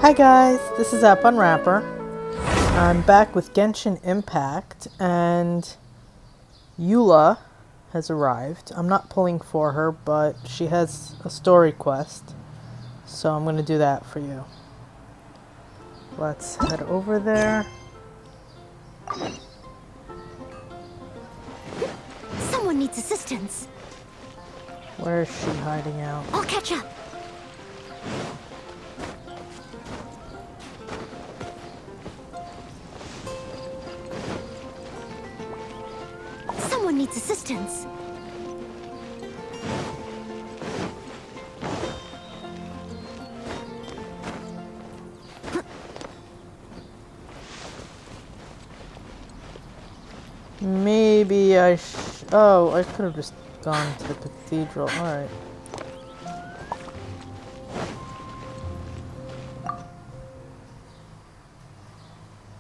Hi guys, this is App Unwrapper. I'm back with Genshin Impact and Eula has arrived. I'm not pulling for her, but she has a story quest, so I'm going to do that for you. Let's head over there. Someone needs assistance. Where is she hiding out? I'll catch up. Someone needs assistance. Maybe oh, I could have just gone to the cathedral. Alright.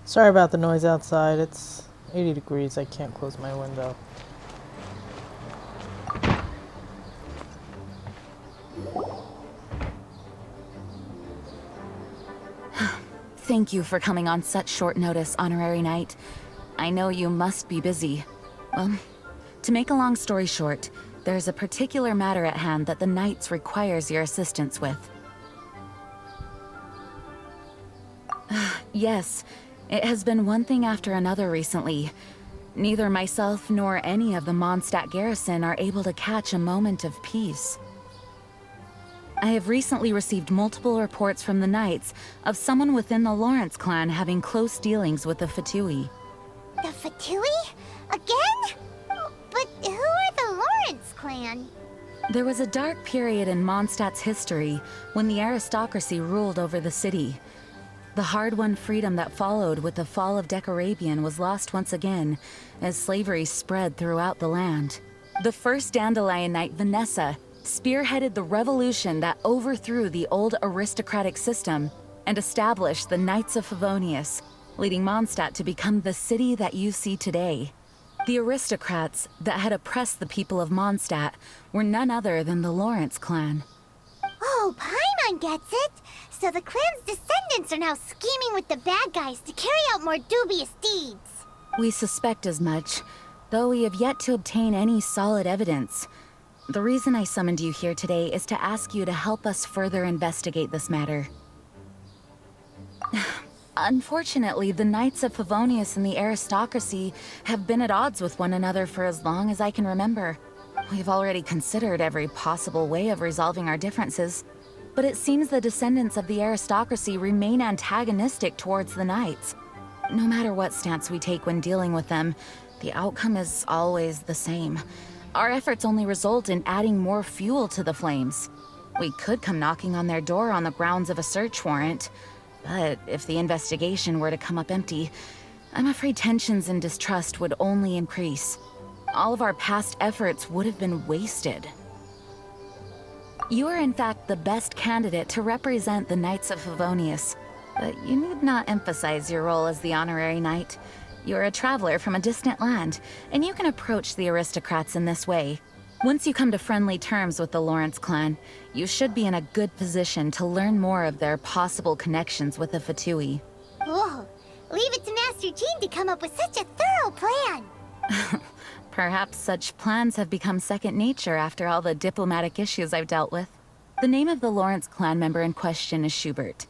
Sorry about the noise outside. It's 80 degrees. I can't close my window. Thank you for coming on such short notice, Honorary Knight. I know you must be busy. Well, to make a long story short, there's a particular matter at hand that the Knights requires your assistance with. Yes, it has been one thing after another recently. Neither myself nor any of the Mondstadt garrison are able to catch a moment of peace. I have recently received multiple reports from the Knights of someone within the Lawrence clan having close dealings with the Fatui. The Fatui? Again? But who are the Lawrence clan? There was a dark period in Mondstadt's history when the aristocracy ruled over the city. The hard-won freedom that followed with the fall of Decorabian was lost once again, as slavery spread throughout the land. The first Dandelion Knight, Vanessa, spearheaded the revolution that overthrew the old aristocratic system and established the Knights of Favonius, leading Mondstadt to become the city that you see today. The aristocrats that had oppressed the people of Mondstadt were none other than the Lawrence clan. Oh, Paimon gets it! So the clan's descendants are now scheming with the bad guys to carry out more dubious deeds. We suspect as much, though we have yet to obtain any solid evidence. The reason I summoned you here today is to ask you to help us further investigate this matter. Unfortunately, the Knights of Favonius and the aristocracy have been at odds with one another for as long as I can remember. We've already considered every possible way of resolving our differences, but it seems the descendants of the aristocracy remain antagonistic towards the Knights. No matter what stance we take when dealing with them, the outcome is always the same. Our efforts only result in adding more fuel to the flames. We could come knocking on their door on the grounds of a search warrant, but if the investigation were to come up empty, I'm afraid tensions and distrust would only increase. All of our past efforts would have been wasted. You are in fact the best candidate to represent the Knights of Favonius, but you need not emphasize your role as the honorary knight. You're a traveler from a distant land, and you can approach the aristocrats in this way. Once you come to friendly terms with the Lawrence clan, you should be in a good position to learn more of their possible connections with the Fatui. Whoa, leave it to Master Jean to come up with such a thorough plan. Perhaps such plans have become second nature after all the diplomatic issues I've dealt with. The name of the Lawrence clan member in question is Schubert.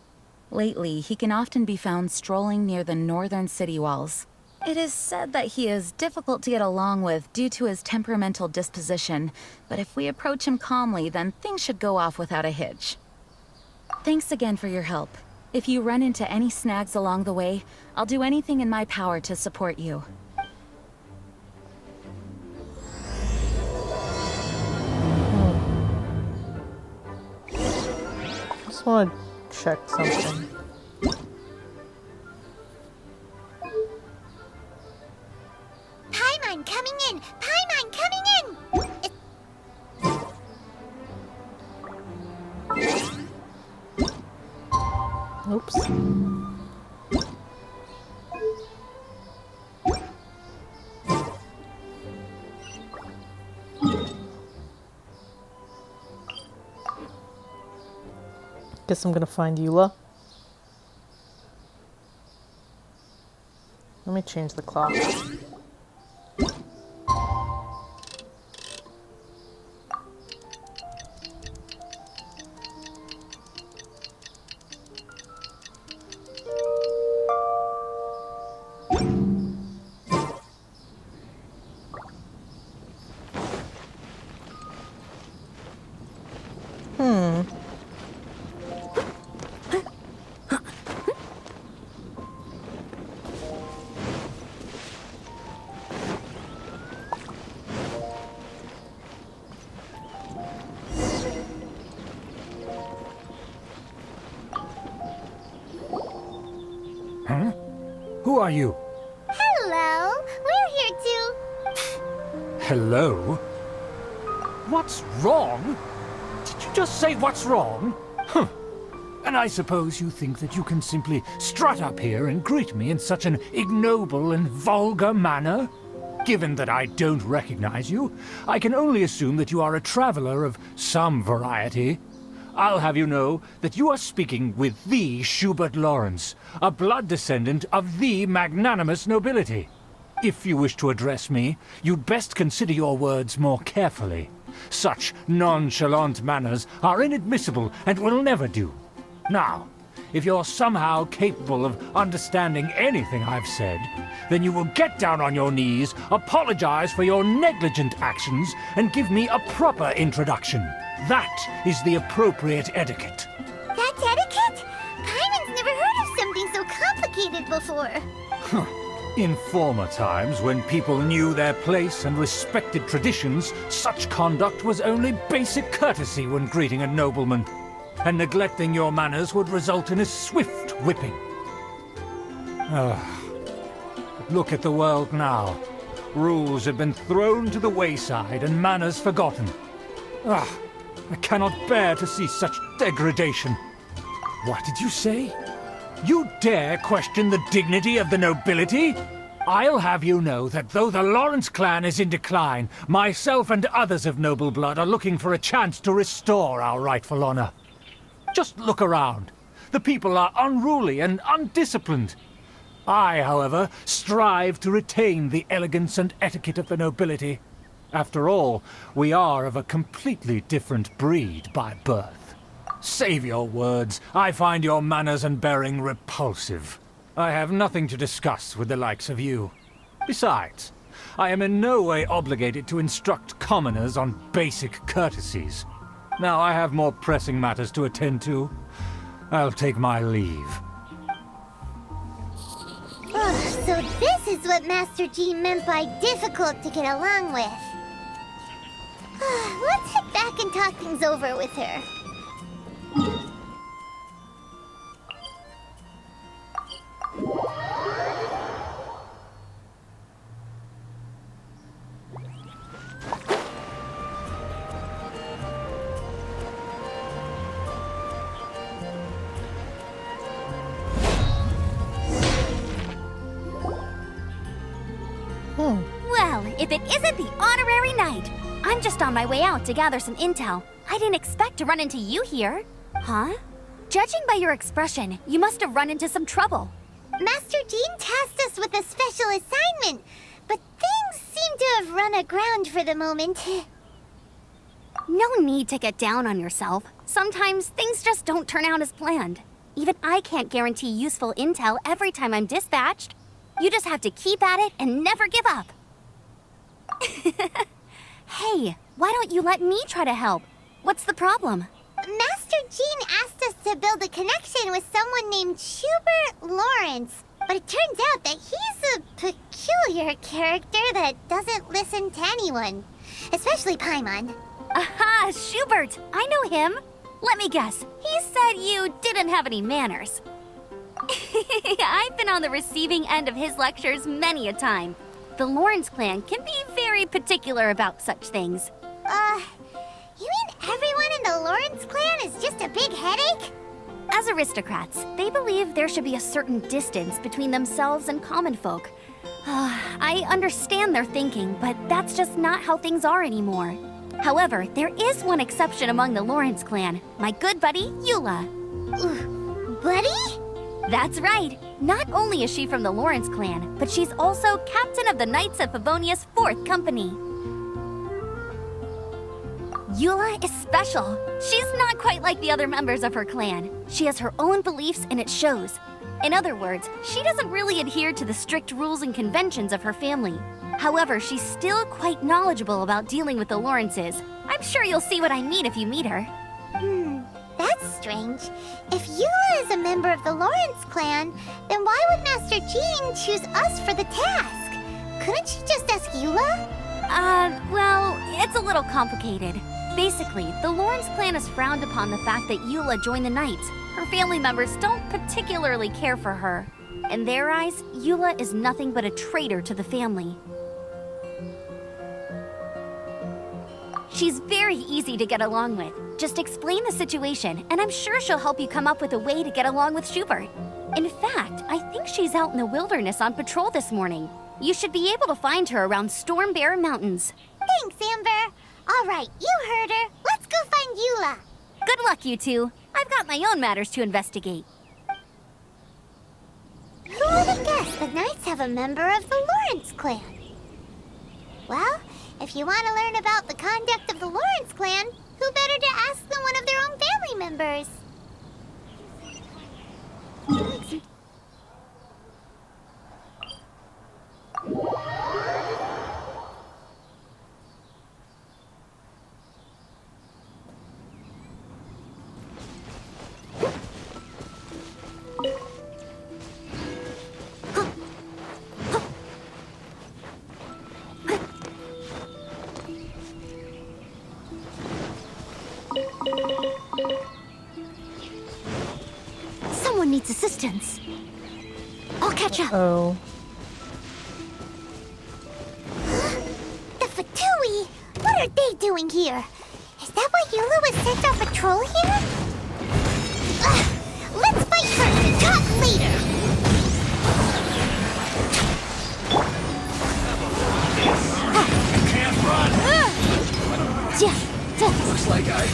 Lately, he can often be found strolling near the northern city walls. It is said that he is difficult to get along with due to his temperamental disposition, but if we approach him calmly, then things should go off without a hitch. Thanks again for your help. If you run into any snags along the way, I'll do anything in my power to support you. Just want to check something. Paimon coming in! Paimon coming in! Oops. Guess I'm gonna find Eula. Let me change the clock. Huh? Who are you? Hello, we're here to... Hello? What's wrong? Did you just say what's wrong? Huh. And I suppose you think that you can simply strut up here and greet me in such an ignoble and vulgar manner? Given that I don't recognize you, I can only assume that you are a traveler of some variety. I'll have you know that you are speaking with the Schubert Lawrence, a blood descendant of the magnanimous nobility. If you wish to address me, you'd best consider your words more carefully. Such nonchalant manners are inadmissible and will never do. Now, if you're somehow capable of understanding anything I've said, then you will get down on your knees, apologize for your negligent actions, and give me a proper introduction. That is the appropriate etiquette. That's etiquette? Paimon's never heard of something so complicated before. In former times, when people knew their place and respected traditions, such conduct was only basic courtesy when greeting a nobleman. And neglecting your manners would result in a swift whipping. But look at the world now. Rules have been thrown to the wayside and manners forgotten. I cannot bear to see such degradation. What did you say? You dare question the dignity of the nobility? I'll have you know that though the Lawrence clan is in decline, myself and others of noble blood are looking for a chance to restore our rightful honor. Just look around. The people are unruly and undisciplined. I, however, strive to retain the elegance and etiquette of the nobility. After all, we are of a completely different breed by birth. Save your words. I find your manners and bearing repulsive. I have nothing to discuss with the likes of you. Besides, I am in no way obligated to instruct commoners on basic courtesies. Now I have more pressing matters to attend to. I'll take my leave. Oh, so this is what Master G meant by difficult to get along with. Let's head back and talk things over with her. Well, if it isn't the honorary knight! I'm just on my way out to gather some intel. I didn't expect to run into you here. Huh? Judging by your expression, you must have run into some trouble. Master Jean tasked us with a special assignment, but things seem to have run aground for the moment. No need to get down on yourself. Sometimes things just don't turn out as planned. Even I can't guarantee useful intel every time I'm dispatched. You just have to keep at it and never give up. Hey, why don't you let me try to help? What's the problem? Master Jean asked us to build a connection with someone named Schubert Lawrence, but it turns out that he's a peculiar character that doesn't listen to anyone, especially Paimon. Aha, Schubert! I know him. Let me guess, he said you didn't have any manners. I've been on the receiving end of his lectures many a time. The Lawrence clan can be very particular about such things. You mean everyone in the Lawrence clan is just a big headache? As aristocrats, they believe there should be a certain distance between themselves and common folk. I understand their thinking, but that's just not how things are anymore. However, there is one exception among the Lawrence clan, my good buddy, Eula. Buddy? That's right. Not only is she from the Lawrence clan, but she's also captain of the Knights of Favonia's 4th company. Eula is special. She's not quite like the other members of her clan. She has her own beliefs and it shows. In other words, she doesn't really adhere to the strict rules and conventions of her family. However, she's still quite knowledgeable about dealing with the Lawrences. I'm sure you'll see what I mean if you meet her. That's strange. If Eula is a member of the Lawrence clan, then why would Master Jean choose us for the task? Couldn't she just ask Eula? Well, it's a little complicated. Basically, the Lawrence clan has frowned upon the fact that Eula joined the Knights. Her family members don't particularly care for her. In their eyes, Eula is nothing but a traitor to the family. She's very easy to get along with. Just explain the situation, and I'm sure she'll help you come up with a way to get along with Schubert. In fact, I think she's out in the wilderness on patrol this morning. You should be able to find her around Storm Bear Mountains. Thanks, Amber. All right, you heard her. Let's go find Eula. Good luck, you two. I've got my own matters to investigate. Who would have guessed the Knights have a member of the Lawrence clan? Well, if you want to learn about the conduct of the Lawrence clan, who better to ask than one of their own family members? Someone needs assistance. I'll catch up. Oh. The Fatui! What are they doing here? Is that why Eula was sent on patrol here? Let's fight first and talk later! Can't run! Looks like I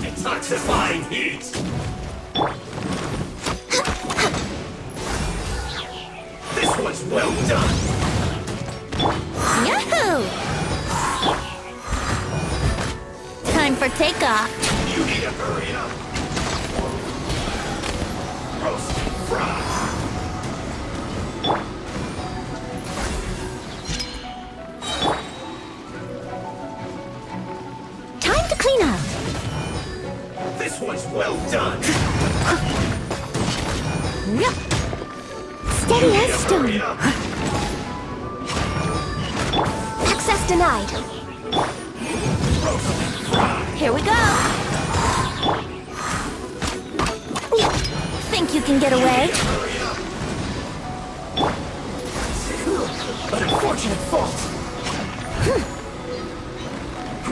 detoxifying heat. This was well done. Yahoo! Time for takeoff. You need to hurry up. Roast fry. Time to clean up. This was well done. Yep. Steady as stone. Hurry up. Access denied. Here we go. Think you can get away? An unfortunate fault.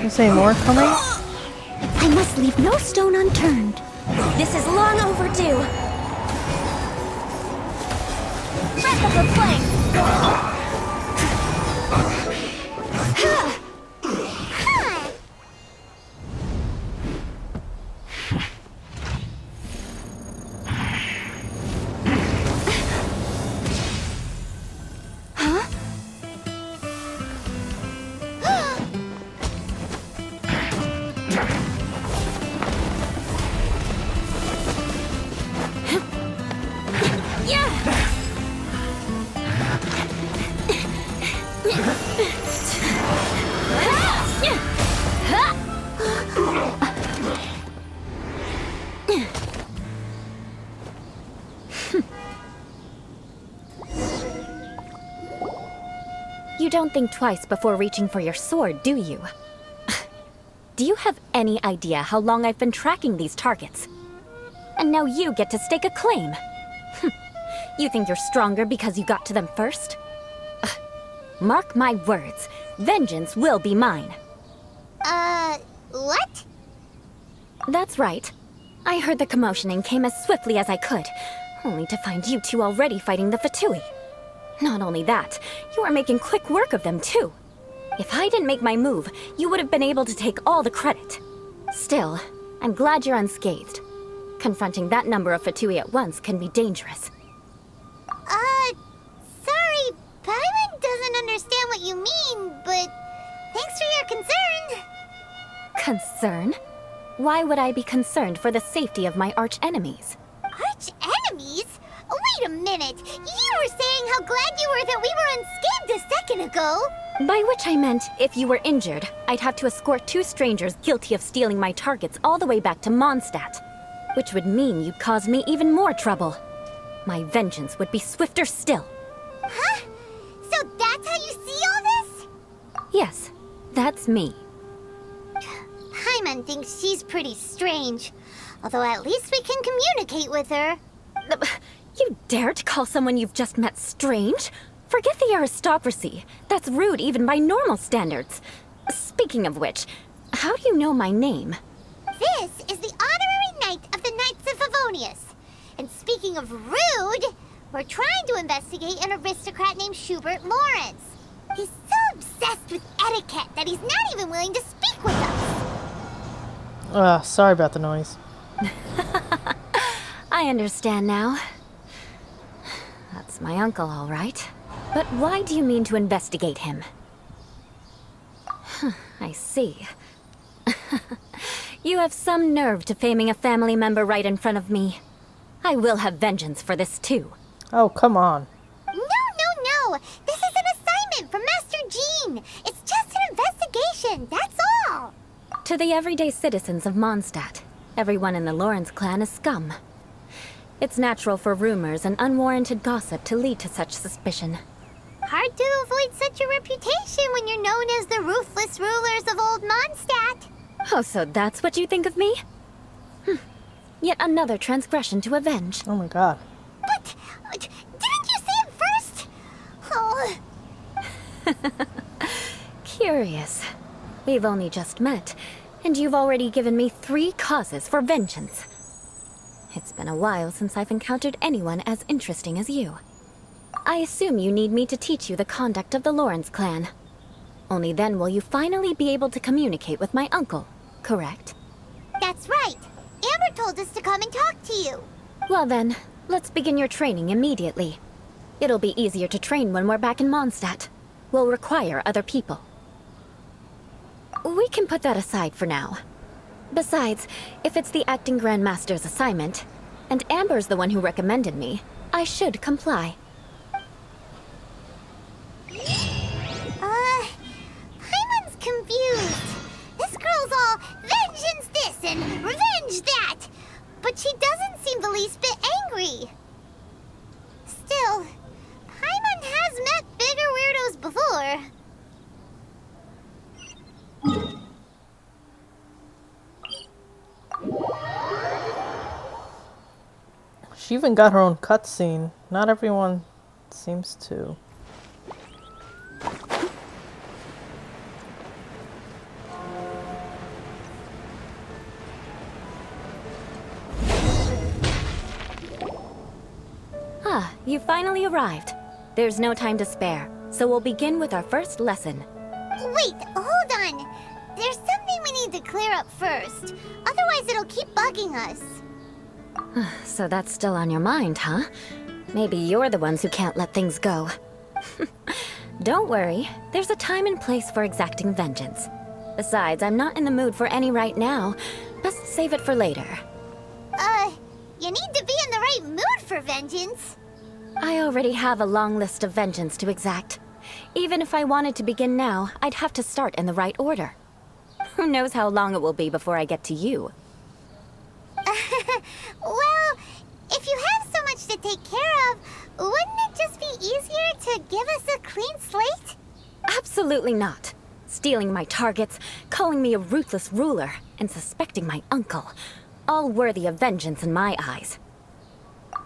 You say more coming? I must leave no stone unturned. This is long overdue. Wrap up the plank. You don't think twice before reaching for your sword, do you? Do you have any idea how long I've been tracking these targets? And now you get to stake a claim. You think you're stronger because you got to them first? Mark my words, vengeance will be mine. What? That's right. I heard the commotion and came as swiftly as I could, only to find you two already fighting the Fatui. Not only that, you are making quick work of them too. If I didn't make my move, you would have been able to take all the credit. Still, I'm glad you're unscathed. Confronting that number of Fatui at once can be dangerous. Paimon doesn't understand what you mean, but thanks for your concern. Concern? Why would I be concerned for the safety of my arch enemies? Arch enemies? Wait a minute. You were saying how glad you were that we were unscathed a second ago. By which I meant, if you were injured, I'd have to escort 2 strangers guilty of stealing my targets all the way back to Mondstadt. Which would mean you'd cause me even more trouble. My vengeance would be swifter still. Huh? So that's how you see all this? Yes, that's me. Paimon thinks she's pretty strange. Although at least we can communicate with her. You dare to call someone you've just met strange? Forget the aristocracy. That's rude even by normal standards. Speaking of which, how do you know my name? This is the honorary knight of the Knights of Favonius. And speaking of rude, we're trying to investigate an aristocrat named Schubert Lawrence. He's so obsessed with etiquette that he's not even willing to speak with us. Sorry about the noise. I understand now. That's my uncle, all right. But why do you mean to investigate him? I see. You have some nerve to faming a family member right in front of me. I will have vengeance for this too. Oh, come on. No. This is an assignment from Master Jean. It's just an investigation, that's all. To the everyday citizens of Mondstadt, everyone in the Lawrence clan is scum. It's natural for rumors and unwarranted gossip to lead to such suspicion. Hard to avoid such a reputation when you're known as the ruthless rulers of Old Mondstadt. Oh, so that's what you think of me? Yet another transgression to avenge. Oh my god. But didn't you say it first? Oh. Curious. We've only just met, and you've already given me 3 causes for vengeance. It's been a while since I've encountered anyone as interesting as you. I assume you need me to teach you the conduct of the Lawrence clan. Only then will you finally be able to communicate with my uncle, correct? That's right. Amber told us to come and talk to you. Well then, let's begin your training immediately. It'll be easier to train when we're back in Mondstadt. We'll require other people. We can put that aside for now. Besides, if it's the acting Grandmaster's assignment, and Amber's the one who recommended me, I should comply. Paimon's confused. This girl's all vengeance this and revenge that. But she doesn't seem the least bit angry. Still, Paimon has met bigger weirdos before. She even got her own cutscene. Not everyone seems to. Ah, you finally arrived. There's no time to spare, so we'll begin with our first lesson. Wait, hold on. There's something we need to clear up first. Otherwise it'll keep bugging us. So that's still on your mind, huh? Maybe you're the ones who can't let things go. Don't worry, there's a time and place for exacting vengeance. Besides, I'm not in the mood for any right now. Best save it for later. You need to be in the right mood for vengeance. I already have a long list of vengeance to exact. Even if I wanted to begin now, I'd have to start in the right order. Who knows how long it will be before I get to you? Well, if you have so much to take care of, wouldn't it just be easier to give us a clean slate? Absolutely not. Stealing my targets, calling me a ruthless ruler, and suspecting my uncle. All worthy of vengeance in my eyes.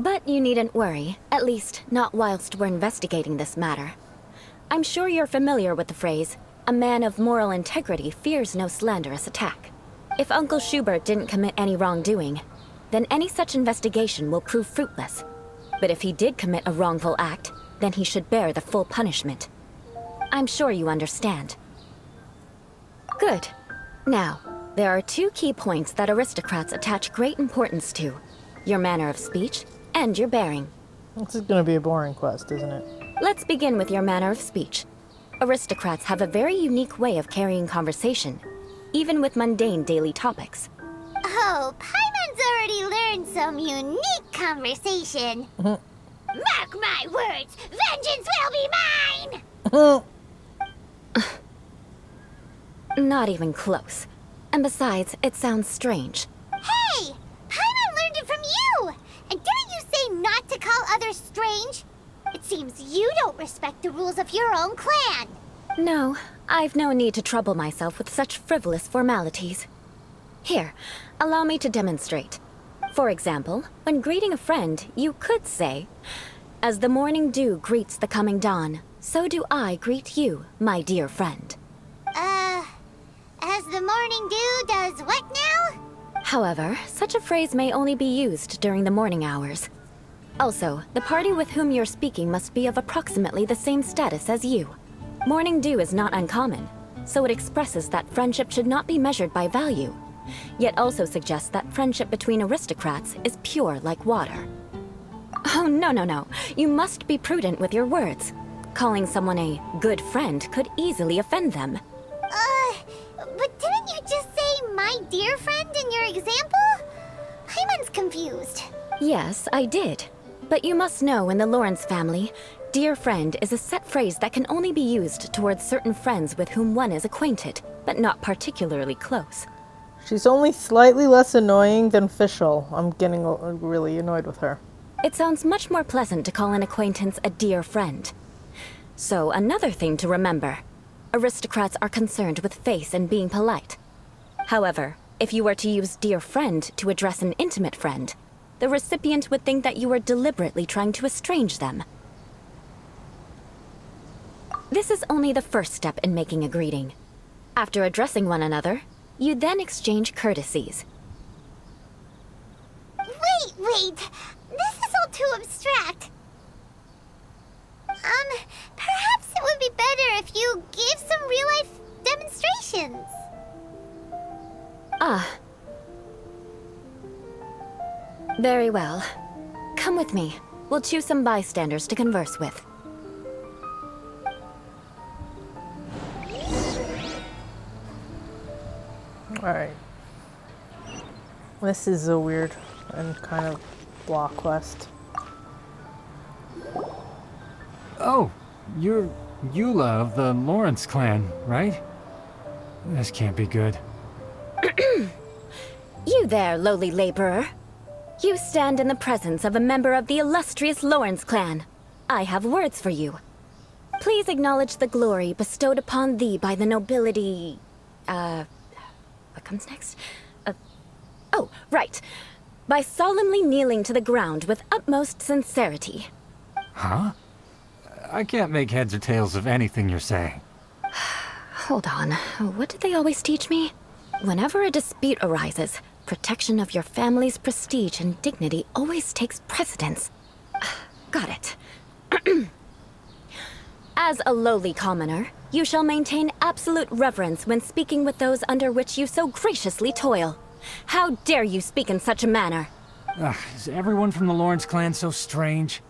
But you needn't worry, at least not whilst we're investigating this matter. I'm sure you're familiar with the phrase, a man of moral integrity fears no slanderous attack. If Uncle Schubert didn't commit any wrongdoing, then any such investigation will prove fruitless. But if he did commit a wrongful act, then he should bear the full punishment. I'm sure you understand. Good. Now, there are 2 key points that aristocrats attach great importance to. Your manner of speech, and your bearing. This is gonna be a boring quest, isn't it? Let's begin with your manner of speech. Aristocrats have a very unique way of carrying conversation, even with mundane daily topics. Oh, Paimon's already learned some unique conversation. Mark my words, vengeance will be mine! Not even close. And besides, it sounds strange. Hey! Paimon learned it from you! And didn't you say not to call others strange? It seems you don't respect the rules of your own clan. No, I've no need to trouble myself with such frivolous formalities. Here, allow me to demonstrate. For example, when greeting a friend, you could say, "As the morning dew greets the coming dawn, so do I greet you, my dear friend." As the morning dew does what now? However, such a phrase may only be used during the morning hours. Also, the party with whom you're speaking must be of approximately the same status as you. Morning dew is not uncommon, so it expresses that friendship should not be measured by value, yet also suggests that friendship between aristocrats is pure like water. Oh, no. You must be prudent with your words. Calling someone a good friend could easily offend them. But didn't you just say my dear friend in your example? Paimon's confused. Yes, I did. But you must know in the Lawrence family, dear friend is a set phrase that can only be used towards certain friends with whom one is acquainted, but not particularly close. She's only slightly less annoying than Fischl. I'm getting really annoyed with her. It sounds much more pleasant to call an acquaintance a dear friend. So, another thing to remember. Aristocrats are concerned with face and being polite. However, if you were to use dear friend to address an intimate friend, the recipient would think that you were deliberately trying to estrange them. This is only the first step in making a greeting. After addressing one another, you then exchange courtesies. Wait. This is all too abstract. Perhaps it would be better if you gave some real-life demonstrations. Very well. Come with me. We'll choose some bystanders to converse with. Alright. This is a weird and kind of block quest. Oh, you're Eula of the Lawrence clan, right? This can't be good. You there, lowly laborer. You stand in the presence of a member of the illustrious Lawrence clan. I have words for you. Please acknowledge the glory bestowed upon thee by the nobility... What comes next? Oh, right. By solemnly kneeling to the ground with utmost sincerity. Huh? I can't make heads or tails of anything you're saying. Hold on. What did they always teach me? Whenever a dispute arises, protection of your family's prestige and dignity always takes precedence. Got it. As a lowly commoner, you shall maintain absolute reverence when speaking with those under which you so graciously toil. How dare you speak in such a manner? Is everyone from the Lawrence clan so strange?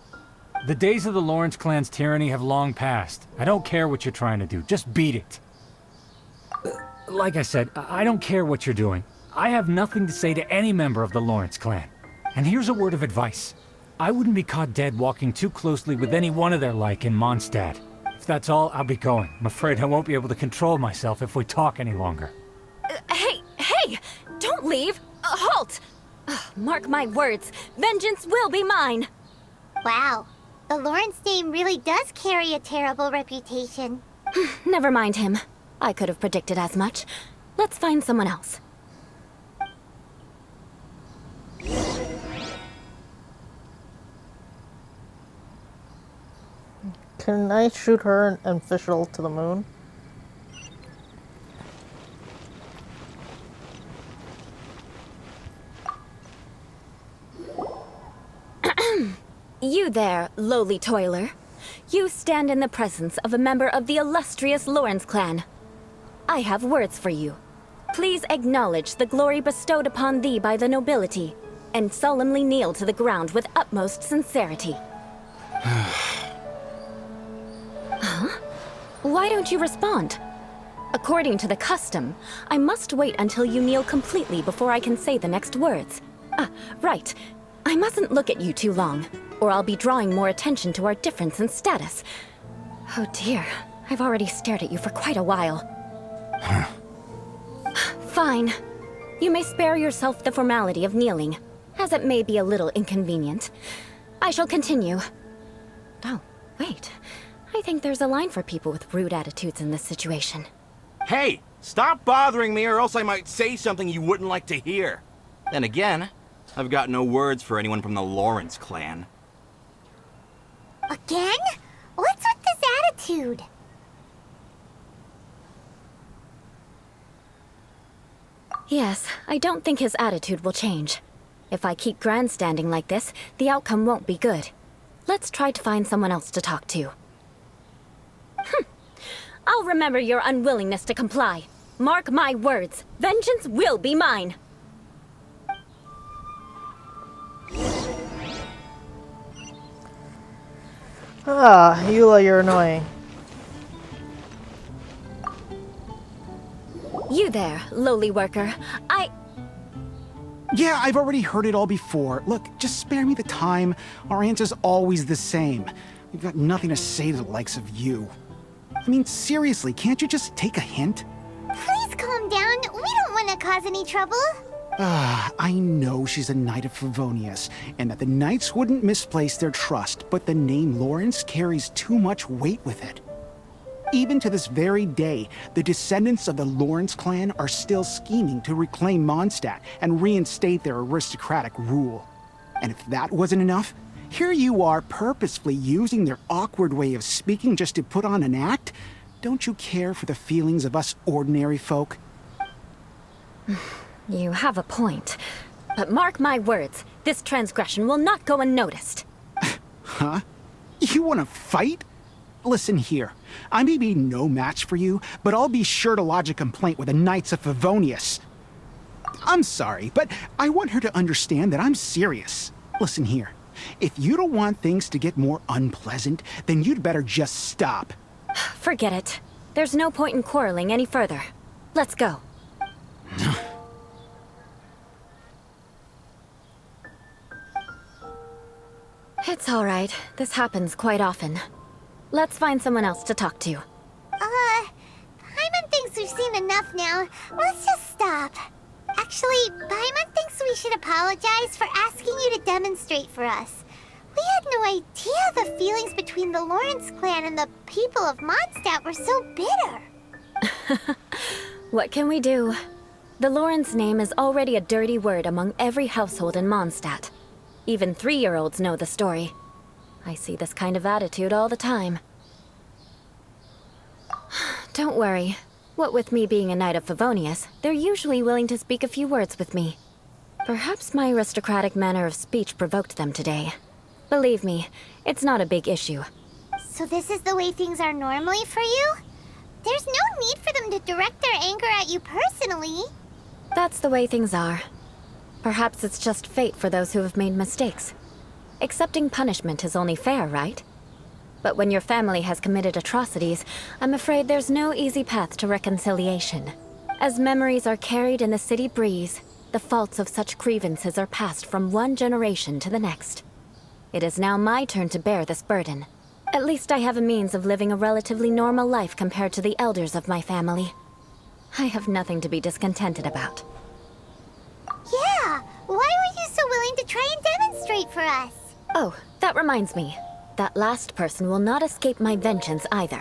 The days of the Lawrence clan's tyranny have long passed. I don't care what you're trying to do, just beat it. Like I said, I don't care what you're doing. I have nothing to say to any member of the Lawrence clan. And here's a word of advice. I wouldn't be caught dead walking too closely with any one of their like in Mondstadt. If that's all, I'll be going. I'm afraid I won't be able to control myself if we talk any longer. Hey! Don't leave! Halt! Mark my words, vengeance will be mine! Wow, the Lawrence name really does carry a terrible reputation. Never mind him. I could have predicted as much. Let's find someone else. Can I shoot her and Fischl to the moon? You there, lowly toiler. You stand in the presence of a member of the illustrious Lawrence clan. I have words for you. Please acknowledge the glory bestowed upon thee by the nobility, and solemnly kneel to the ground with utmost sincerity. Why don't you respond? According to the custom, I must wait until you kneel completely before I can say the next words. Ah, right. I mustn't look at you too long, or I'll be drawing more attention to our difference in status. Oh dear, I've already stared at you for quite a while. Fine. You may spare yourself the formality of kneeling, as it may be a little inconvenient. I shall continue. Oh, wait. I think there's a line for people with rude attitudes in this situation. Hey, stop bothering me or else I might say something you wouldn't like to hear. Then again, I've got no words for anyone from the Lawrence clan. Again? What's with this attitude? Yes, I don't think his attitude will change. If I keep grandstanding like this, the outcome won't be good. Let's try to find someone else to talk to. I'll remember your unwillingness to comply. Mark my words. Vengeance will be mine. Ah, Eula, you're annoying. You there, lowly worker. Yeah, I've already heard it all before. Look, just spare me the time. Our answer's always the same. We've got nothing to say to the likes of you. I mean, seriously, can't you just take a hint? Please calm down. We don't want to cause any trouble. I know she's a Knight of Favonius, and that the Knights wouldn't misplace their trust, but the name Lawrence carries too much weight with it. Even to this very day, the descendants of the Lawrence clan are still scheming to reclaim Mondstadt and reinstate their aristocratic rule. And if that wasn't enough, here you are purposefully using their awkward way of speaking just to put on an act? Don't you care for the feelings of us ordinary folk? You have a point. But mark my words, this transgression will not go unnoticed. Huh? You want to fight? Listen here, I may be no match for you, but I'll be sure to lodge a complaint with the Knights of Favonius. I'm sorry, but I want her to understand that I'm serious. Listen here, if you don't want things to get more unpleasant, then you'd better just stop. Forget it. There's no point in quarreling any further. Let's go. It's all right. This happens quite often. Let's find someone else to talk to. Paimon thinks we've seen enough now. Let's just stop. Actually, Paimon thinks we should apologize for asking you to demonstrate for us. We had no idea the feelings between the Lawrence clan and the people of Mondstadt were so bitter. What can we do? The Lawrence name is already a dirty word among every household in Mondstadt. Even 3-year-olds know the story. I see this kind of attitude all the time. Don't worry. What with me being a Knight of Favonius, they're usually willing to speak a few words with me. Perhaps my aristocratic manner of speech provoked them today. Believe me, it's not a big issue. So this is the way things are normally for you? There's no need for them to direct their anger at you personally. That's the way things are. Perhaps it's just fate for those who have made mistakes. Accepting punishment is only fair, right? But when your family has committed atrocities, I'm afraid there's no easy path to reconciliation. As memories are carried in the city breeze, the faults of such grievances are passed from one generation to the next. It is now my turn to bear this burden. At least I have a means of living a relatively normal life compared to the elders of my family. I have nothing to be discontented about. Yeah, why were you so willing to try and demonstrate for us? Oh, that reminds me. That last person will not escape my vengeance either.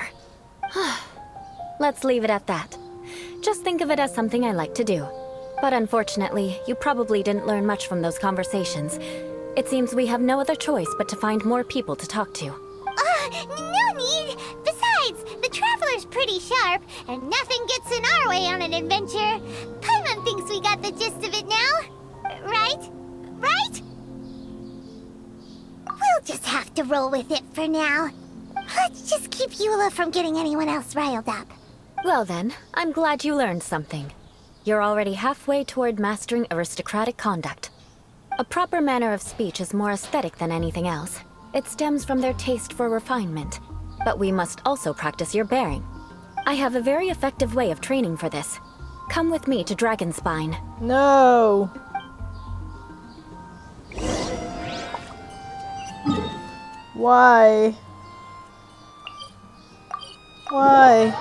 Let's leave it at that. Just think of it as something I like to do. But unfortunately, you probably didn't learn much from those conversations. It seems we have no other choice but to find more people to talk to. No need! Besides, the Traveler's pretty sharp, and nothing gets in our way on an adventure. Paimon thinks we got the gist of it now. Right? Right? We'll just have to roll with it for now. Let's just keep Eula from getting anyone else riled up. Well then, I'm glad you learned something. You're already halfway toward mastering aristocratic conduct. A proper manner of speech is more aesthetic than anything else. It stems from their taste for refinement. But we must also practice your bearing. I have a very effective way of training for this. Come with me to Dragonspine. No. Why? Why?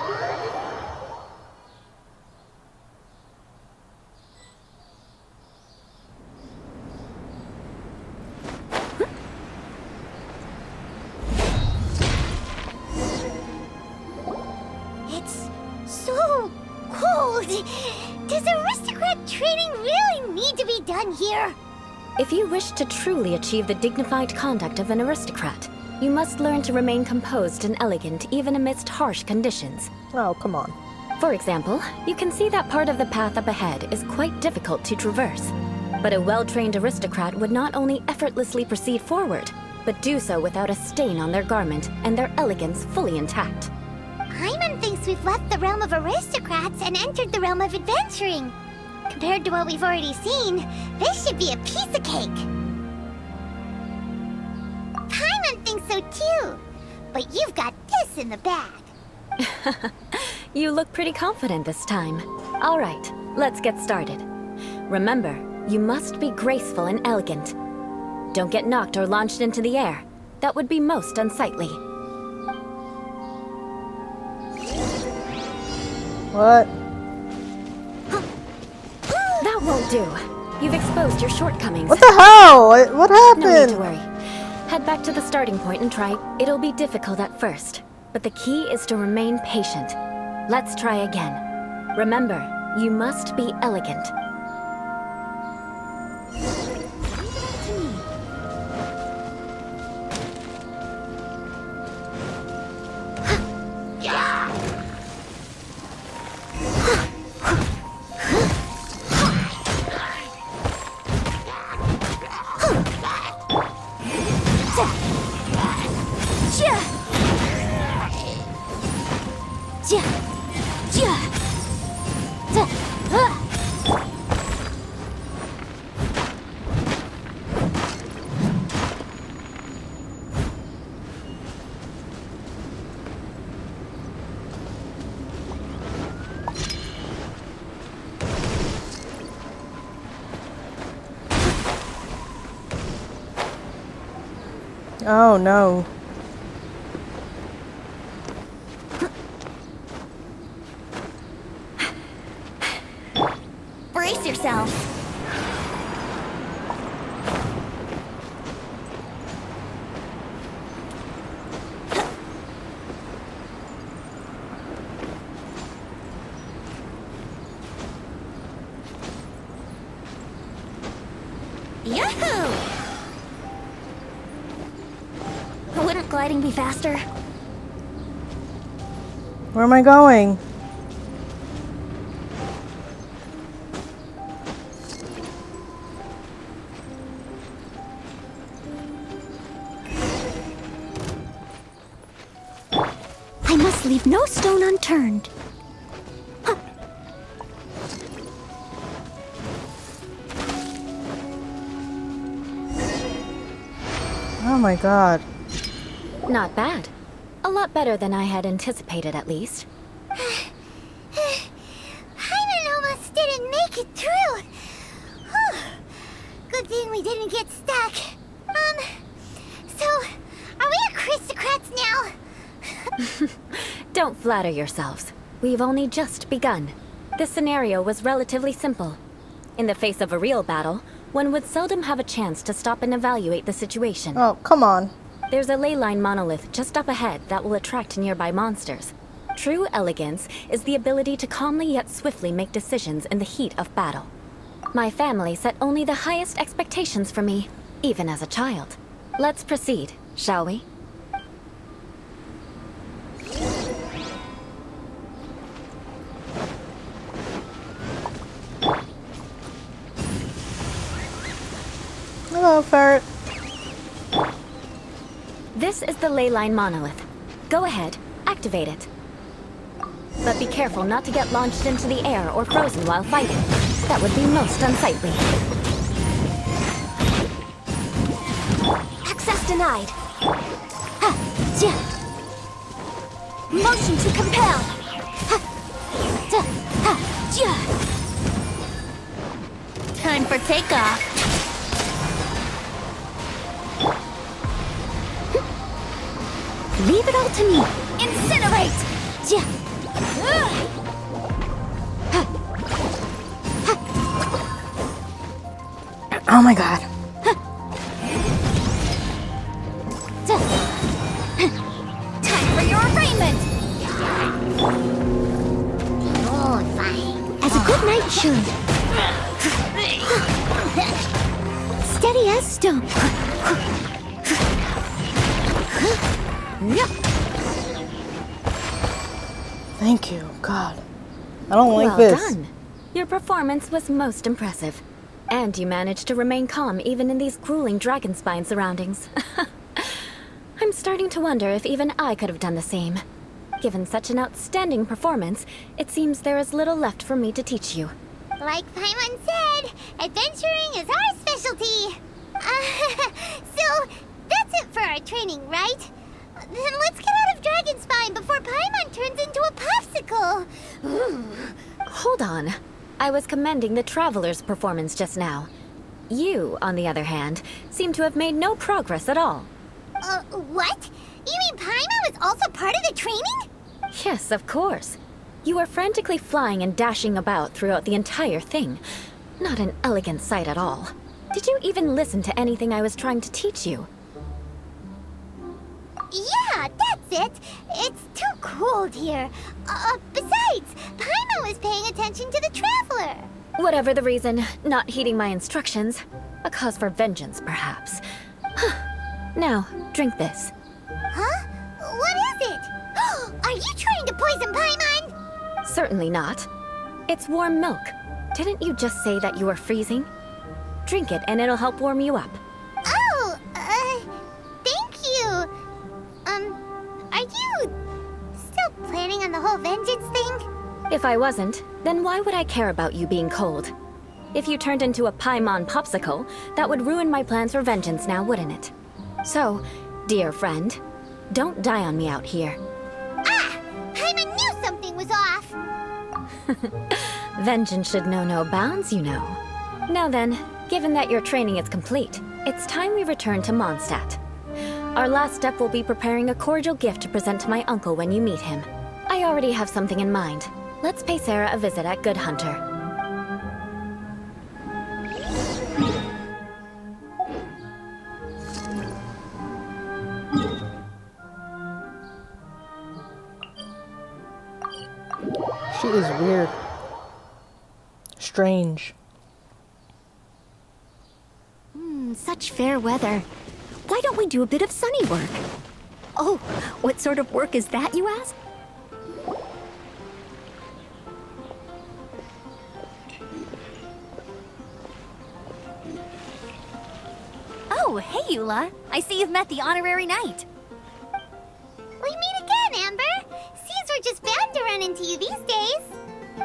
It's so cold. Does aristocrat training really need to be done here? If you wish to truly achieve the dignified conduct of an aristocrat, you must learn to remain composed and elegant even amidst harsh conditions. Oh, come on. For example, you can see that part of the path up ahead is quite difficult to traverse. But a well-trained aristocrat would not only effortlessly proceed forward, but do so without a stain on their garment and their elegance fully intact. Paimon thinks we've left the realm of aristocrats and entered the realm of adventuring. Compared to what we've already seen, this should be a piece of cake. Paimon thinks so too, but you've got this in the bag. You look pretty confident this time. All right, let's get started. Remember, you must be graceful and elegant. Don't get knocked or launched into the air. That would be most unsightly. What? That won't do. You've exposed your shortcomings. What the hell? What No need to happened? worry. Head back to the starting point and try. It'll be difficult at first, but the key is to remain patient. Let's try again. Remember, you must be elegant. Oh no. Brace yourself. Yahoo! Wouldn't gliding be faster? Where am I going? I must leave no stone unturned. Oh my god. Not bad. A lot better than I had anticipated, at least. Paimon almost didn't make it through. Whew. Good thing we didn't get stuck. So, are we aristocrats now? Don't flatter yourselves. We've only just begun. This scenario was relatively simple. In the face of a real battle, one would seldom have a chance to stop and evaluate the situation. Oh, come on. There's a ley line monolith just up ahead that will attract nearby monsters. True elegance is the ability to calmly yet swiftly make decisions in the heat of battle. My family set only the highest expectations for me, even as a child. Let's proceed, shall we? Hello, ferret. This is the ley line monolith. Go ahead, activate it. But be careful not to get launched into the air or frozen while fighting. That would be most unsightly. Access denied. Motion to compel. Time for takeoff. Leave it all to me. Incinerate! Oh my god. Time for your arraignment! Oh, fine. As a good knight should. Steady as stone. Thank you. God. I don't like Well this. done. Your performance was most impressive. And you managed to remain calm even in these grueling dragonspine surroundings. I'm starting to wonder if even I could have done the same. Given such an outstanding performance, it seems there is little left for me to teach you. Like Paimon said, adventuring is our specialty. So, that's it for our training, right? Then let's get out of Dragonspine before Paimon turns into a popsicle. Hold on. I was commending the Traveler's performance just now. You, on the other hand, seem to have made no progress at all. What? You mean Paimon was also part of the training? Yes, of course. You were frantically flying and dashing about throughout the entire thing. Not an elegant sight at all. Did you even listen to anything I was trying to teach you? Yeah, that's it. It's too cold here. Besides, Paimon was paying attention to the Traveler. Whatever the reason, not heeding my instructions. A cause for vengeance, perhaps. Now, drink this. Huh? What is it? Are you trying to poison Paimon? Certainly not. It's warm milk. Didn't you just say that you were freezing? Drink it and it'll help warm you up. Oh, thank you. Are you still planning on the whole vengeance thing? If I wasn't, then why would I care about you being cold? If you turned into a Paimon popsicle, that would ruin my plans for vengeance now, wouldn't it? So, dear friend, don't die on me out here. Ah! Paimon knew something was off! Vengeance should know no bounds, you know. Now then, given that your training is complete, it's time we return to Mondstadt. Our last step will be preparing a cordial gift to present to my uncle when you meet him. I already have something in mind. Let's pay Sarah a visit at Good Hunter. She is weird. Strange. Such fair weather. Why don't we do a bit of sunny work? Oh, what sort of work is that, you ask? Oh, hey, Eula. I see you've met the honorary knight. We meet again, Amber! Seems we're just bound to run into you these days.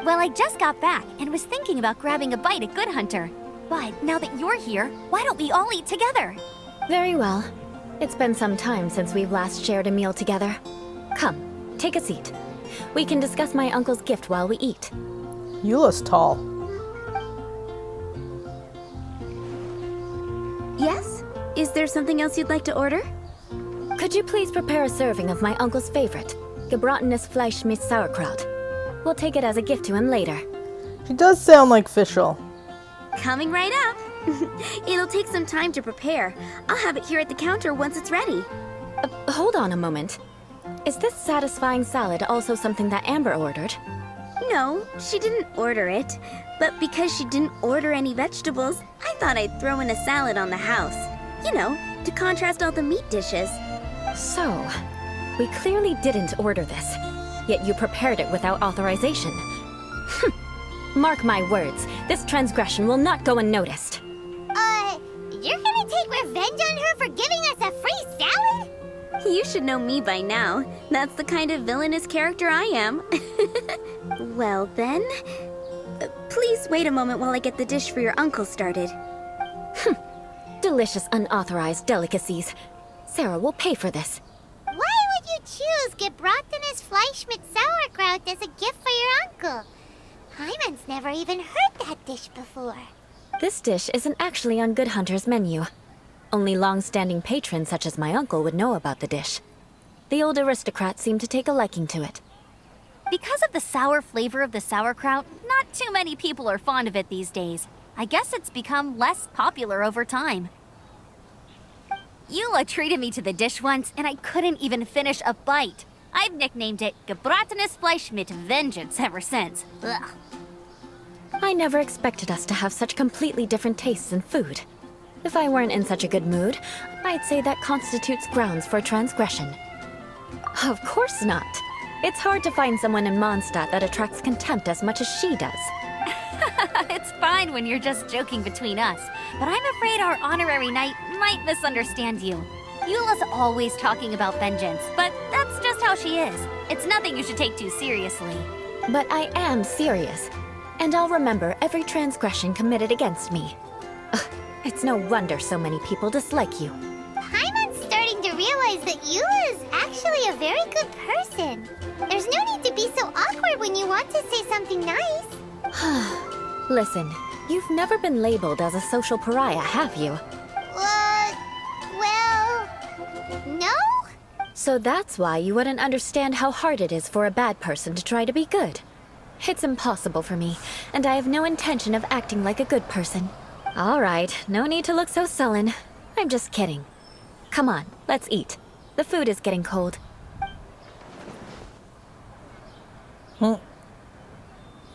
Well, I just got back and was thinking about grabbing a bite at Good Hunter. But now that you're here, why don't we all eat together? Very well. It's been some time since we've last shared a meal together. Come, take a seat. We can discuss my uncle's gift while we eat. Eula's tall. Yes? Is there something else you'd like to order? Could you please prepare a serving of my uncle's favorite, gebratenes Fleisch mit Sauerkraut? We'll take it as a gift to him later. She does sound like Fischl. Coming right up. It'll take some time to prepare. I'll have it here at the counter once it's ready. Hold on a moment. Is this satisfying salad also something that Amber ordered? No, she didn't order it. But because she didn't order any vegetables, I thought I'd throw in a salad on the house. You know, to contrast all the meat dishes. So, we clearly didn't order this, yet you prepared it without authorization. Mark my words, this transgression will not go unnoticed. You're gonna take revenge on her for giving us a free salad? You should know me by now. That's the kind of villainous character I am. Well then, please wait a moment while I get the dish for your uncle started. Delicious unauthorized delicacies. Sarah will pay for this. Why would you choose gebratenes Fleisch mit Sauerkraut as a gift for your uncle. Hyman's never even heard that dish before. This dish isn't actually on Good Hunter's menu. Only long-standing patrons such as my uncle would know about the dish. The old aristocrat seemed to take a liking to it. Because of the sour flavor of the sauerkraut, not too many people are fond of it these days. I guess it's become less popular over time. Eula treated me to the dish once, and I couldn't even finish a bite. I've nicknamed it gebratenes Fleisch mit Vengeance ever since. Ugh. I never expected us to have such completely different tastes in food. If I weren't in such a good mood, I'd say that constitutes grounds for transgression. Of course not. It's hard to find someone in Mondstadt that attracts contempt as much as she does. It's fine when you're just joking between us, but I'm afraid our honorary knight might misunderstand you. Eula's always talking about vengeance, but that's just how she is. It's nothing you should take too seriously. But I am serious, and I'll remember every transgression committed against me. Ugh, it's no wonder so many people dislike you. Hyman's starting to realize that Eula is actually a very good person. There's no need to be so awkward when you want to say something nice. Listen, you've never been labeled as a social pariah, have you? Well, no? So that's why you wouldn't understand how hard it is for a bad person to try to be good. It's impossible for me, and I have no intention of acting like a good person. All right, no need to look so sullen. I'm just kidding. Come on, let's eat. The food is getting cold.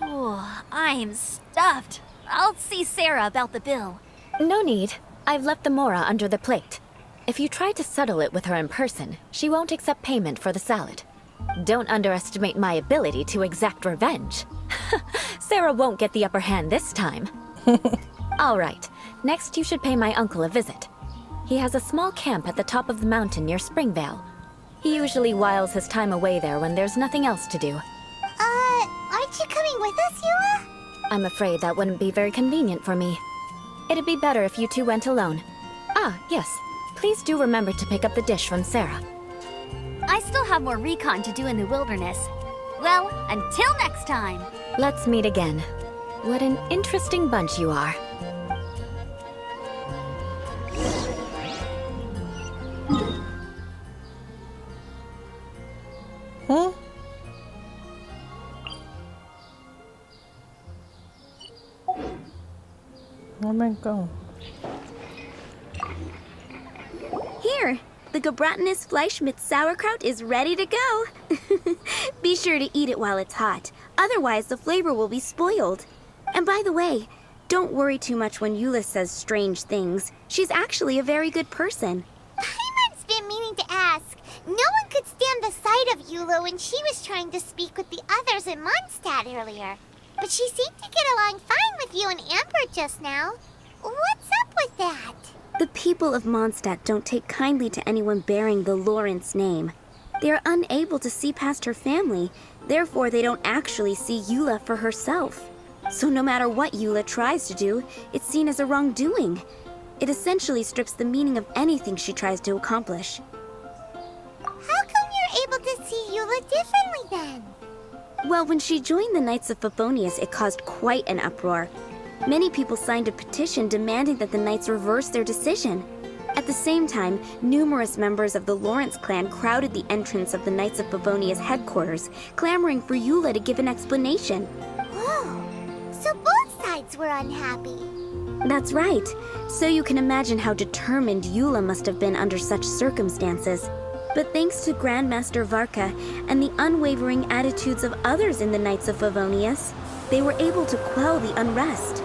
Oh, I'm stuffed. I'll see Sarah about the bill. No need. I've left the mora under the plate. If you try to settle it with her in person, she won't accept payment for the salad. Don't underestimate my ability to exact revenge. Sarah won't get the upper hand this time. All right, next you should pay my uncle a visit. He has a small camp at the top of the mountain near Springvale. He usually whiles his time away there when there's nothing else to do. Aren't you coming with us, Eula? I'm afraid that wouldn't be very convenient for me. It'd be better if you two went alone. Ah, yes. Please do remember to pick up the dish from Sarah. I still have more recon to do in the wilderness. Well, until next time. Let's meet again. What an interesting bunch you are. Huh? Where'd I go? Here, the gebratenes Fleisch mit Sauerkraut is ready to go. Be sure to eat it while it's hot, otherwise the flavor will be spoiled. And by the way, don't worry too much when Eula says strange things. She's actually a very good person. Hyman's been meaning to ask. No one could stand the sight of Eula when she was trying to speak with the others in Mondstadt earlier. But she seemed to get along fine with you and Amber just now. What's up with that? The people of Mondstadt don't take kindly to anyone bearing the Lawrence name. They are unable to see past her family, therefore they don't actually see Eula for herself. So no matter what Eula tries to do, it's seen as a wrongdoing. It essentially strips the meaning of anything she tries to accomplish. How come you're able to see Eula differently then? Well, when she joined the Knights of Favonius, it caused quite an uproar. Many people signed a petition demanding that the Knights reverse their decision. At the same time, numerous members of the Lawrence clan crowded the entrance of the Knights of Favonius headquarters, clamoring for Eula to give an explanation. Whoa, so both sides were unhappy. That's right. So you can imagine how determined Eula must have been under such circumstances. But thanks to Grandmaster Varka and the unwavering attitudes of others in the Knights of Favonius, they were able to quell the unrest.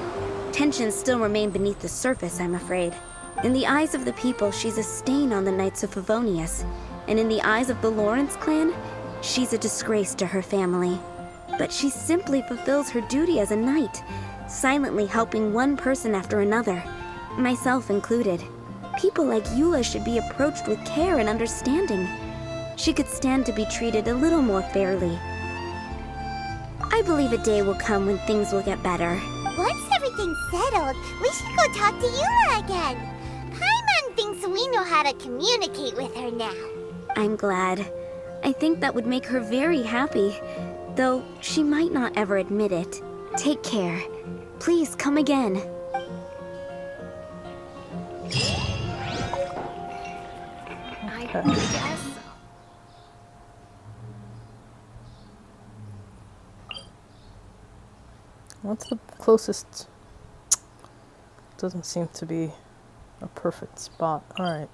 Tensions still remain beneath the surface, I'm afraid. In the eyes of the people, she's a stain on the Knights of Favonius. And in the eyes of the Lawrence clan, she's a disgrace to her family. But she simply fulfills her duty as a knight, silently helping one person after another, myself included. People like Eula should be approached with care and understanding. She could stand to be treated a little more fairly. I believe a day will come when things will get better. Once everything's settled, we should go talk to Eula again. Paimon thinks we know how to communicate with her now. I'm glad. I think that would make her very happy, though she might not ever admit it. Take care. Please come again. I guess. What's the closest? Doesn't seem to be a perfect spot. Alright.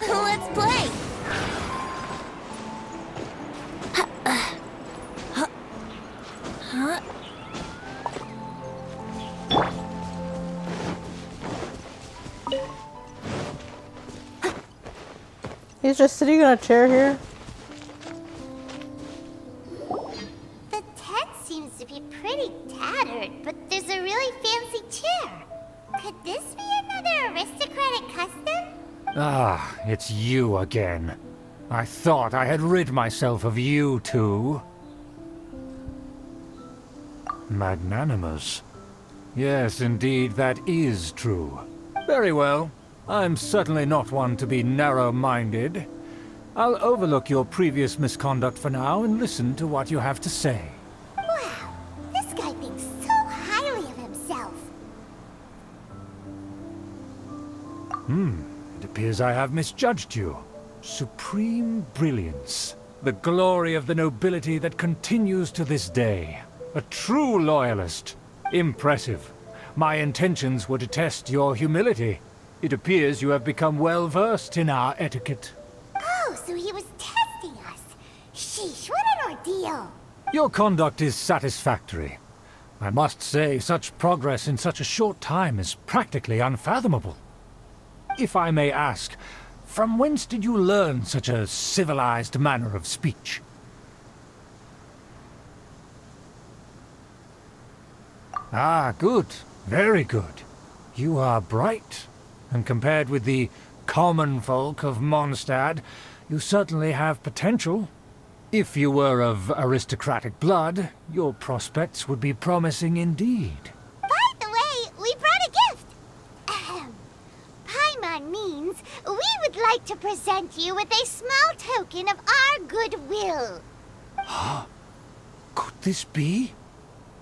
Let's play! He's just sitting on a chair here. The tent seems to be pretty tattered, but there's a really fancy chair. Could this be another aristocratic custom? Ah, it's you again. I thought I had rid myself of you two. Magnanimous. Yes, indeed, that is true. Very well. I'm certainly not one to be narrow-minded. I'll overlook your previous misconduct for now and listen to what you have to say. Wow, this guy thinks so highly of himself. It appears I have misjudged you. Supreme brilliance. The glory of the nobility that continues to this day. A true loyalist. Impressive. My intentions were to test your humility. It appears you have become well versed in our etiquette. Oh, so he was testing us. Sheesh, what an ordeal. Your conduct is satisfactory. I must say, such progress in such a short time is practically unfathomable. If I may ask, from whence did you learn such a civilized manner of speech? Ah, good. Very good. You are bright. And compared with the common folk of Mondstadt, you certainly have potential. If you were of aristocratic blood, your prospects would be promising indeed. By the way, we brought a gift. Ahem. Paimon means we would like to present you with a small token of our goodwill. Could this be?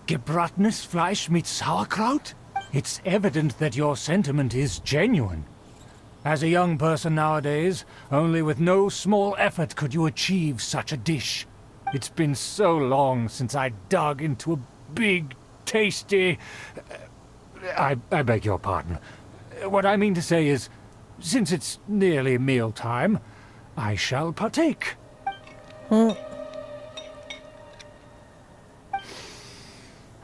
Gebratenes Fleisch mit Sauerkraut? It's evident that your sentiment is genuine. As a young person nowadays, only with no small effort could you achieve such a dish. It's been so long since I dug into a big, tasty... I beg your pardon. What I mean to say is, since it's nearly mealtime, I shall partake.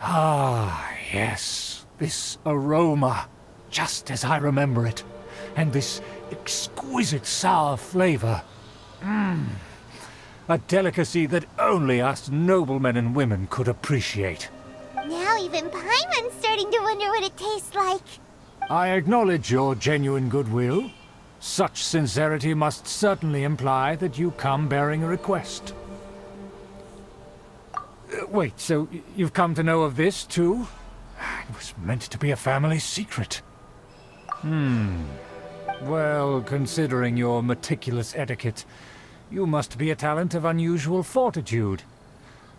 Ah, yes. This aroma, just as I remember it. And this exquisite sour flavor. A delicacy that only us noblemen and women could appreciate. Now even Paimon's starting to wonder what it tastes like. I acknowledge your genuine goodwill. Such sincerity must certainly imply that you come bearing a request. Wait, so you've come to know of this, too? It was meant to be a family secret. Well, considering your meticulous etiquette, you must be a talent of unusual fortitude.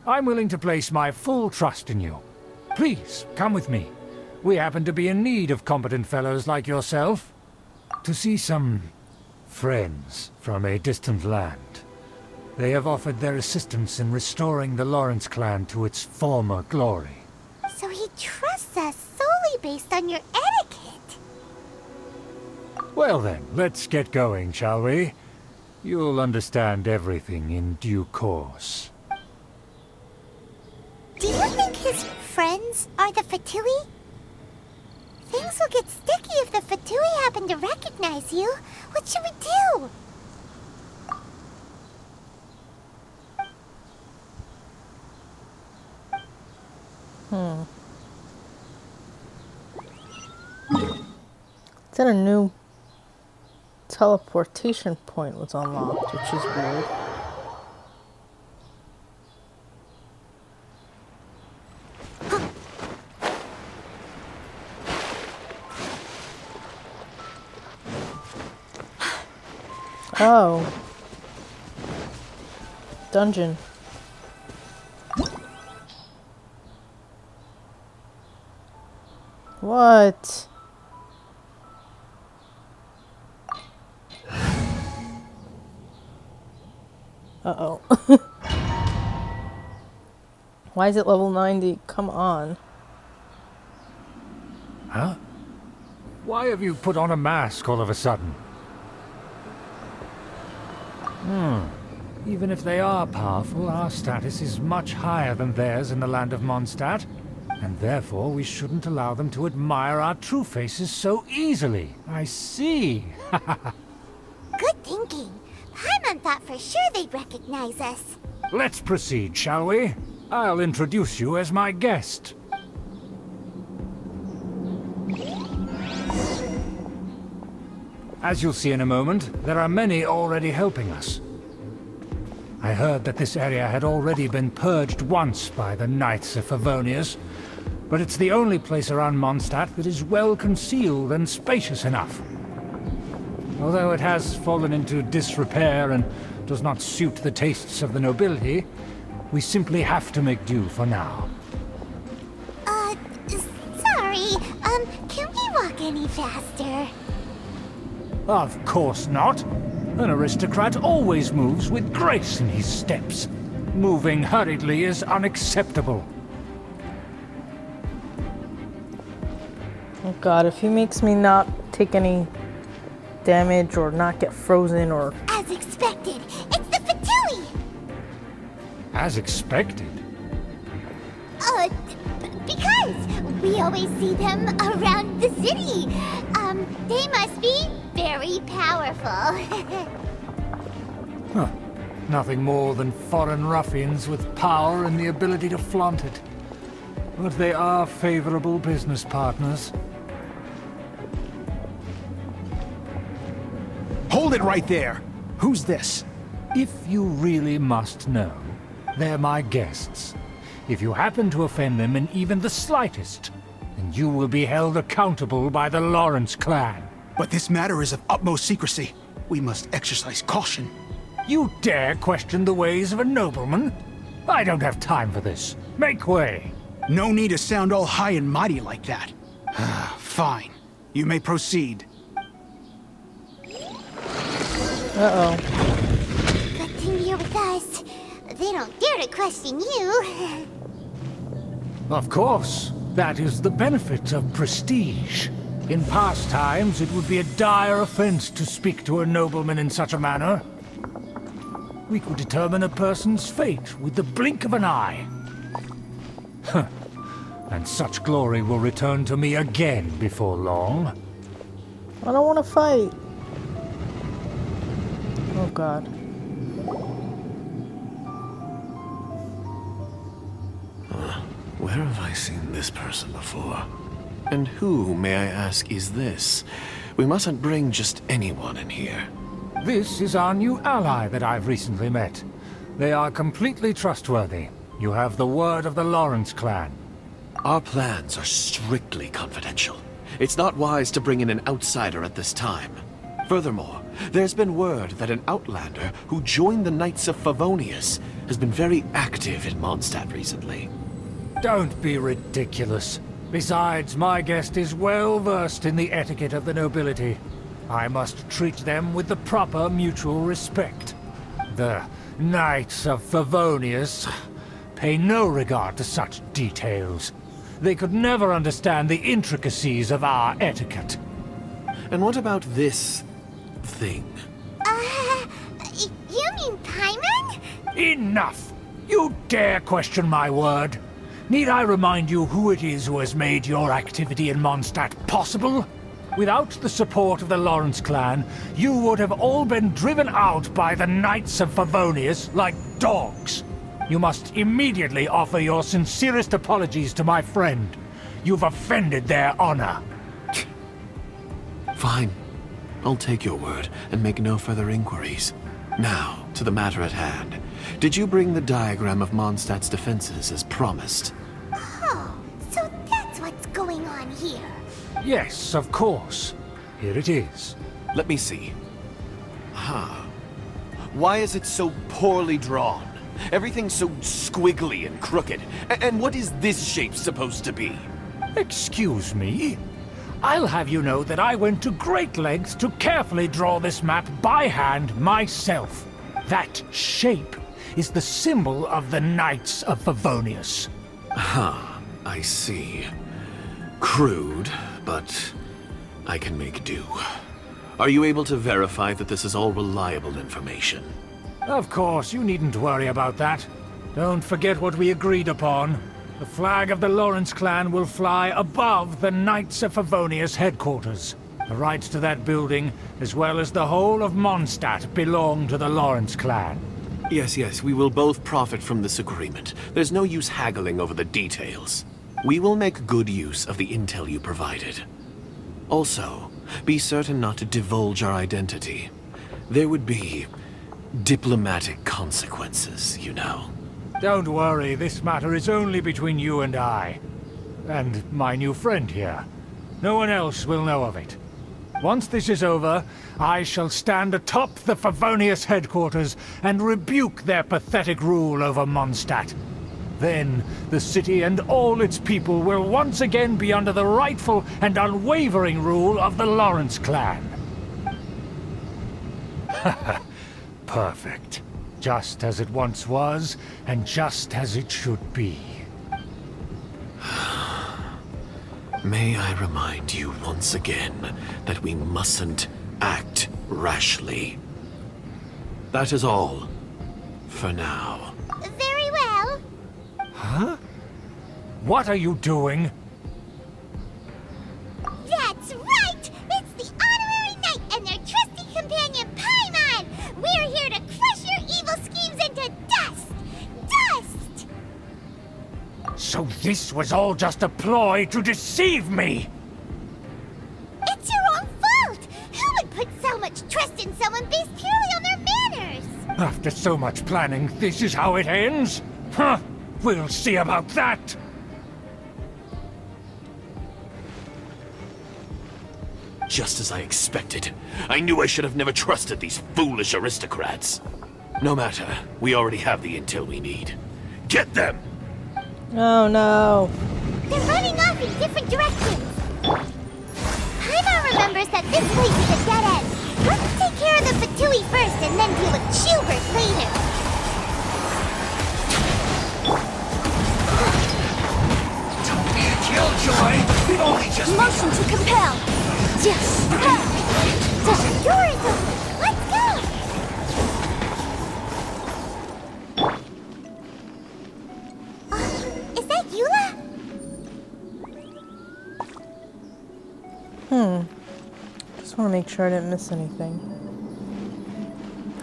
I'm willing to place my full trust in you. Please, come with me. We happen to be in need of competent fellows like yourself. To see some friends from a distant land. They have offered their assistance in restoring the Lawrence clan to its former glory. So he trusts us solely based on your etiquette. Well then, let's get going, shall we? You'll understand everything in due course. Do you think think his friends are the Fatui? Things will get sticky if the Fatui happen to recognize you. What should we do? Then a new teleportation point was unlocked, which is weird. Oh. Dungeon. What? Uh-oh. Why is it level 90? Come on. Huh? Why have you put on a mask all of a sudden? Even if they are powerful, our status is much higher than theirs in the land of Mondstadt. And therefore, we shouldn't allow them to admire our true faces so easily. I see. Good thinking. Paimon thought for sure they'd recognize us. Let's proceed, shall we? I'll introduce you as my guest. As you'll see in a moment, there are many already helping us. I heard that this area had already been purged once by the Knights of Favonius, but it's the only place around Mondstadt that is well concealed and spacious enough. Although it has fallen into disrepair and does not suit the tastes of the nobility, we simply have to make do for now. Sorry. Can we walk any faster? Of course not. An aristocrat always moves with grace in his steps. Moving hurriedly is unacceptable. Oh god, if he makes me not take any damage or not get frozen or... As expected, it's the Fatui! As expected. Because we always see them around the city. They must be very powerful. Huh. Nothing more than foreign ruffians with power and the ability to flaunt it. But they are favorable business partners. Hold it right there! Who's this? If you really must know, they're my guests. If you happen to offend them in even the slightest, then you will be held accountable by the Lawrence clan. But this matter is of utmost secrecy. We must exercise caution. You dare question the ways of a nobleman? I don't have time for this. Make way. No need to sound all high and mighty like that. Fine. You may proceed. Uh-oh. Good thing you're with us. They don't dare to question you. Of course. That is the benefit of prestige. In past times, it would be a dire offense to speak to a nobleman in such a manner. We could determine a person's fate with the blink of an eye. Huh. And such glory will return to me again before long. I don't want to fight. Oh god. Where have I seen this person before? And who, may I ask, is this? We mustn't bring just anyone in here. This is our new ally that I've recently met. They are completely trustworthy. You have the word of the Lawrence clan. Our plans are strictly confidential. It's not wise to bring in an outsider at this time. Furthermore, there's been word that an outlander who joined the Knights of Favonius has been very active in Mondstadt recently. Don't be ridiculous. Besides, my guest is well versed in the etiquette of the nobility. I must treat them with the proper mutual respect. The Knights of Favonius pay no regard to such details. They could never understand the intricacies of our etiquette. And what about this thing? You mean Paimon? Enough! You dare question my word? Need I remind you who it is who has made your activity in Mondstadt possible? Without the support of the Lawrence clan, you would have all been driven out by the Knights of Favonius like dogs. You must immediately offer your sincerest apologies to my friend. You've offended their honor. Fine. I'll take your word and make no further inquiries. Now, to the matter at hand. Did you bring the diagram of Mondstadt's defenses as promised? Oh, so that's what's going on here. Yes, of course. Here it is. Let me see. Why is it so poorly drawn? Everything's so squiggly and crooked. And what is this shape supposed to be? Excuse me? I'll have you know that I went to great lengths to carefully draw this map by hand myself. That shape is the symbol of the Knights of Favonius. I see. Crude, but I can make do. Are you able to verify that this is all reliable information? Of course, you needn't worry about that. Don't forget what we agreed upon. The flag of the Lawrence clan will fly above the Knights of Favonius headquarters. The rights to that building, as well as the whole of Mondstadt, belong to the Lawrence clan. Yes, we will both profit from this agreement. There's no use haggling over the details. We will make good use of the intel you provided. Also, be certain not to divulge our identity. There would be diplomatic consequences, you know. Don't worry, this matter is only between you and I. And my new friend here. No one else will know of it. Once this is over, I shall stand atop the Favonius headquarters and rebuke their pathetic rule over Mondstadt. Then, the city and all its people will once again be under the rightful and unwavering rule of the Lawrence clan. Perfect. Just as it once was, and just as it should be. May I remind you once again that we mustn't act rashly. That is all. For now. Very well. Huh? What are you doing? That's right! It's the Honorary Knight and their trusty companion, Paimon! We're here to crush your evil schemes into dust! Dust! So this was all just a ploy to deceive me! It's your own fault! Who would put so much trust in someone based purely on their manners? After so much planning, this is how it ends? Huh! We'll see about that! Just as I expected. I knew I should have never trusted these foolish aristocrats. No matter, we already have the intel we need. Get them! Oh no. They're running off in different directions. Paimon remembers that this place is a dead end. Let's take care of the Fatui first and then deal with Schubert later. Don't be a killjoy! We've only just Motion to compel. Yes. The door is open. Let's go. Is that Eula? Just want to make sure I didn't miss anything.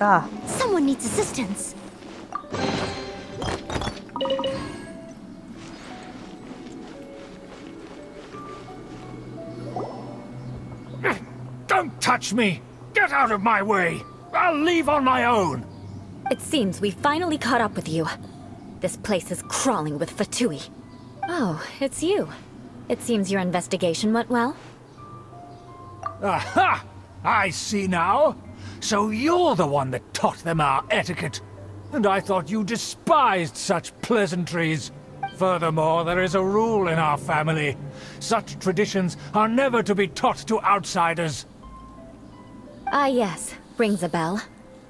Ah. Someone needs assistance. Don't touch me! Get out of my way! I'll leave on my own! It seems we finally caught up with you. This place is crawling with Fatui. Oh, it's you. It seems your investigation went well. Aha! I see now. So you're the one that taught them our etiquette. And I thought you despised such pleasantries. Furthermore, there is a rule in our family. Such traditions are never to be taught to outsiders. Ah yes, rings a bell.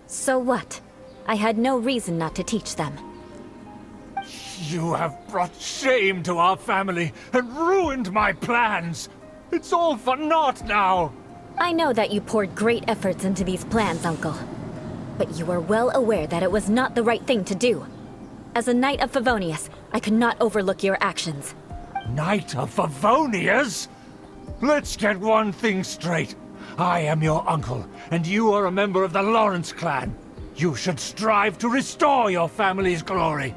So what? I had no reason not to teach them. You have brought shame to our family and ruined my plans. It's all for naught now. I know that you poured great efforts into these plans, Uncle. But you were well aware that it was not the right thing to do. As a Knight of Favonius, I could not overlook your actions. Knight of Favonius? Let's get one thing straight. I am your uncle, and you are a member of the Lawrence clan. You should strive to restore your family's glory.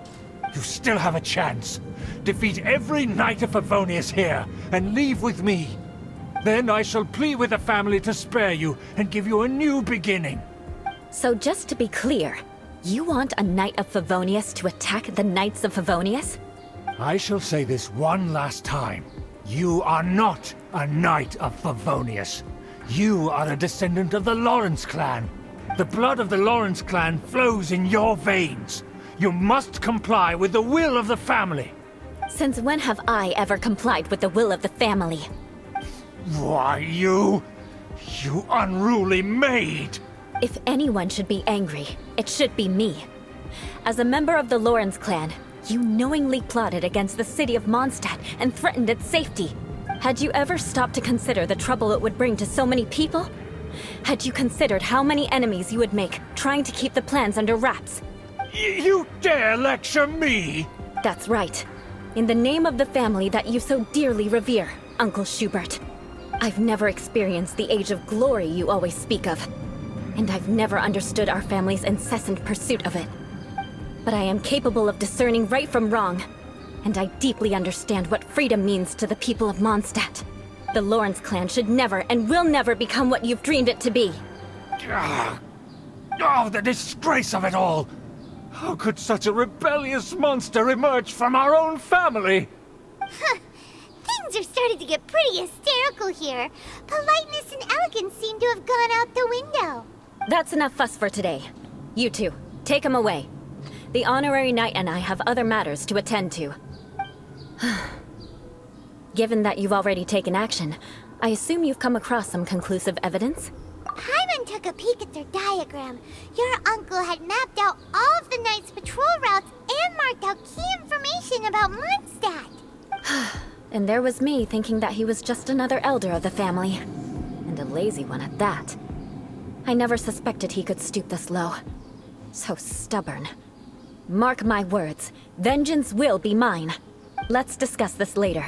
You still have a chance. Defeat every Knight of Favonius here, and leave with me. Then I shall plead with the family to spare you, and give you a new beginning. So just to be clear, you want a Knight of Favonius to attack the Knights of Favonius? I shall say this one last time. You are not a Knight of Favonius. You are a descendant of the Lawrence clan. The blood of the Lawrence clan flows in your veins. You must comply with the will of the family. Since when have I ever complied with the will of the family? Why, you unruly maid! If anyone should be angry, it should be me. As a member of the Lawrence clan, you knowingly plotted against the city of Mondstadt and threatened its safety. Had you ever stopped to consider the trouble it would bring to so many people? Had you considered how many enemies you would make trying to keep the plans under wraps? You dare lecture me? That's right. In the name of the family that you so dearly revere, Uncle Schubert. I've never experienced the age of glory you always speak of. And I've never understood our family's incessant pursuit of it. But I am capable of discerning right from wrong. And I deeply understand what freedom means to the people of Mondstadt. The Lawrence clan should never and will never become what you've dreamed it to be. Oh, the disgrace of it all! How could such a rebellious monster emerge from our own family? Things are starting to get pretty hysterical here. Politeness and elegance seem to have gone out the window. That's enough fuss for today. You two, take him away. The honorary knight and I have other matters to attend to. Given that you've already taken action, I assume you've come across some conclusive evidence? Paimon took a peek at their diagram. Your uncle had mapped out all of the Knight's patrol routes and marked out key information about Mondstadt. And there was me thinking that he was just another elder of the family. And a lazy one at that. I never suspected he could stoop this low. So stubborn. Mark my words, vengeance will be mine. Let's discuss this later.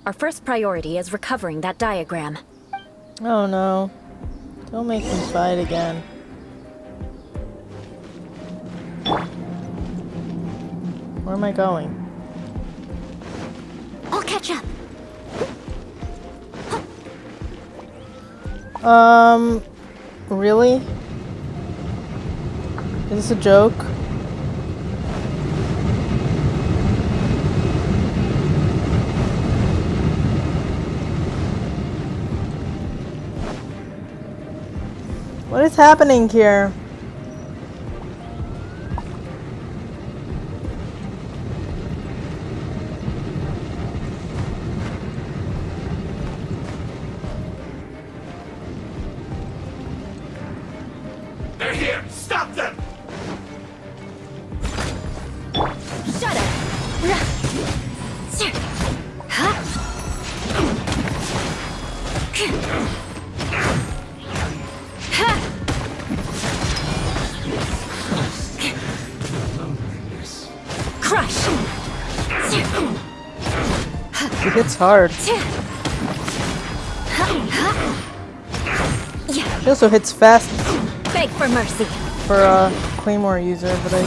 Our first priority is recovering that diagram. Oh no. Don't make them fight again. Where am I going? I'll catch up. Really? Is this a joke? What is happening here? They're here! Stop them! Shut up! Crush! It hits hard. It also hits fast Beg for mercy. for a Claymore user, but I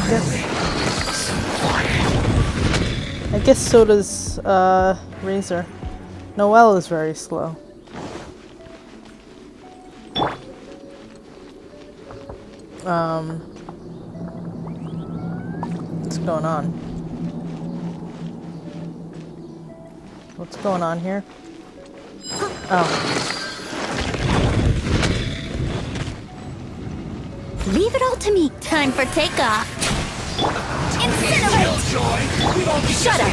guess so does Razor. Noelle is very slow. What's going on? What's going on here? Oh. Leave it all to me. Time for takeoff. Incinerate! Shut up!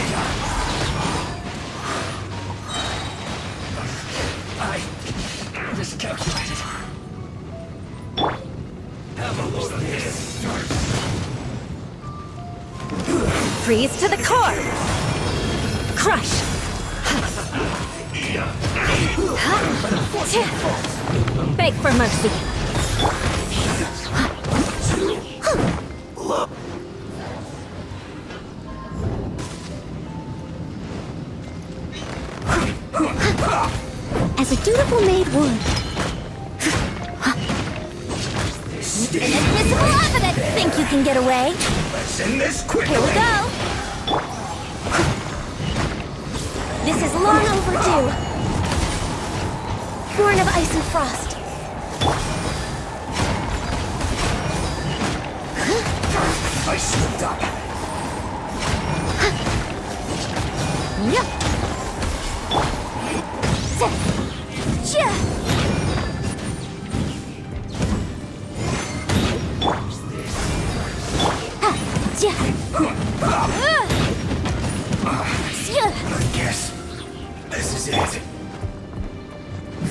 I miscalculated. Have a load of this. Freeze to the core! Crush! Beg for mercy. as a dutiful maid would. Invisible evidence! Think you can get away? Let's end this quickly. Here we go! This is long overdue. Born of ice and frost. I slipped up. Yep. I guess this is it.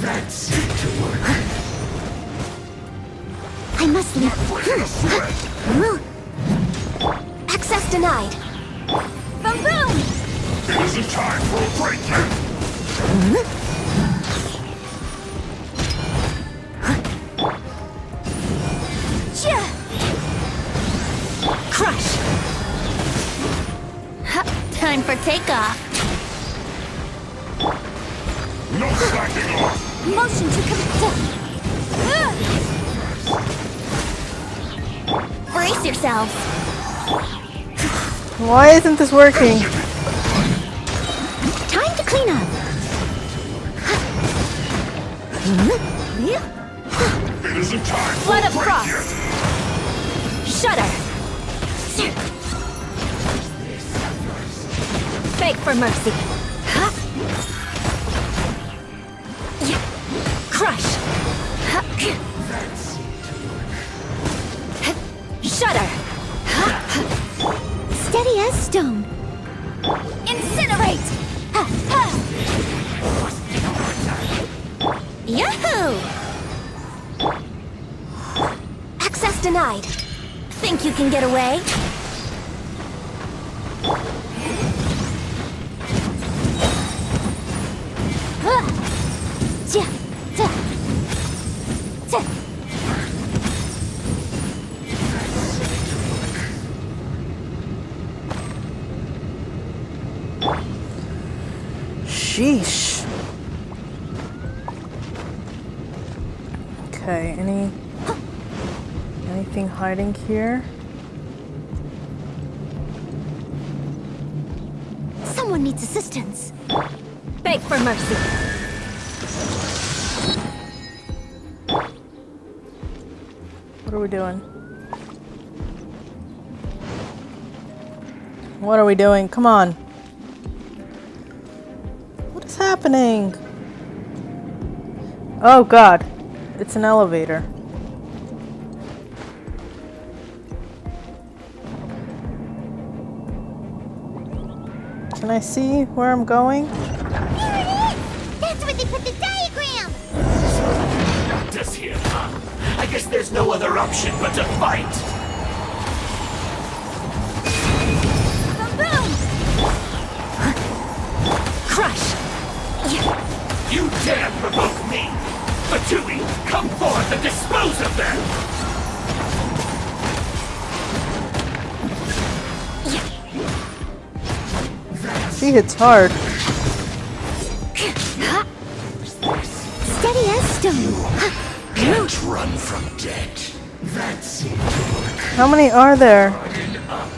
That seemed to work. I must leave. Access denied. Boom boom! It isn't time for a break yet. Crush. Time for takeoff. No slacking off. Motion to Brace yourselves. Why isn't this working? Time to clean up. It isn't time for Flood a of break frost. yet. Shudder. Beg for mercy. Crush. Shudder. Steady as stone. incinerate! Yahoo! Access denied. Think you can get away? Sheesh. Okay, anything hiding here? Someone needs assistance. Beg for mercy. What are we doing? What are we doing? Come on. What is happening? Oh God, it's an elevator. Can I see where I'm going? There it is! That's where they put the diagram! Got us here, huh? I guess there's no other option but to fight. Boom! Crush! You dare provoke me! Fatui, come forth and dispose of them! She hits hard. Steady as stone. Can't run from death. That seemed to work. How many are there? Harden up.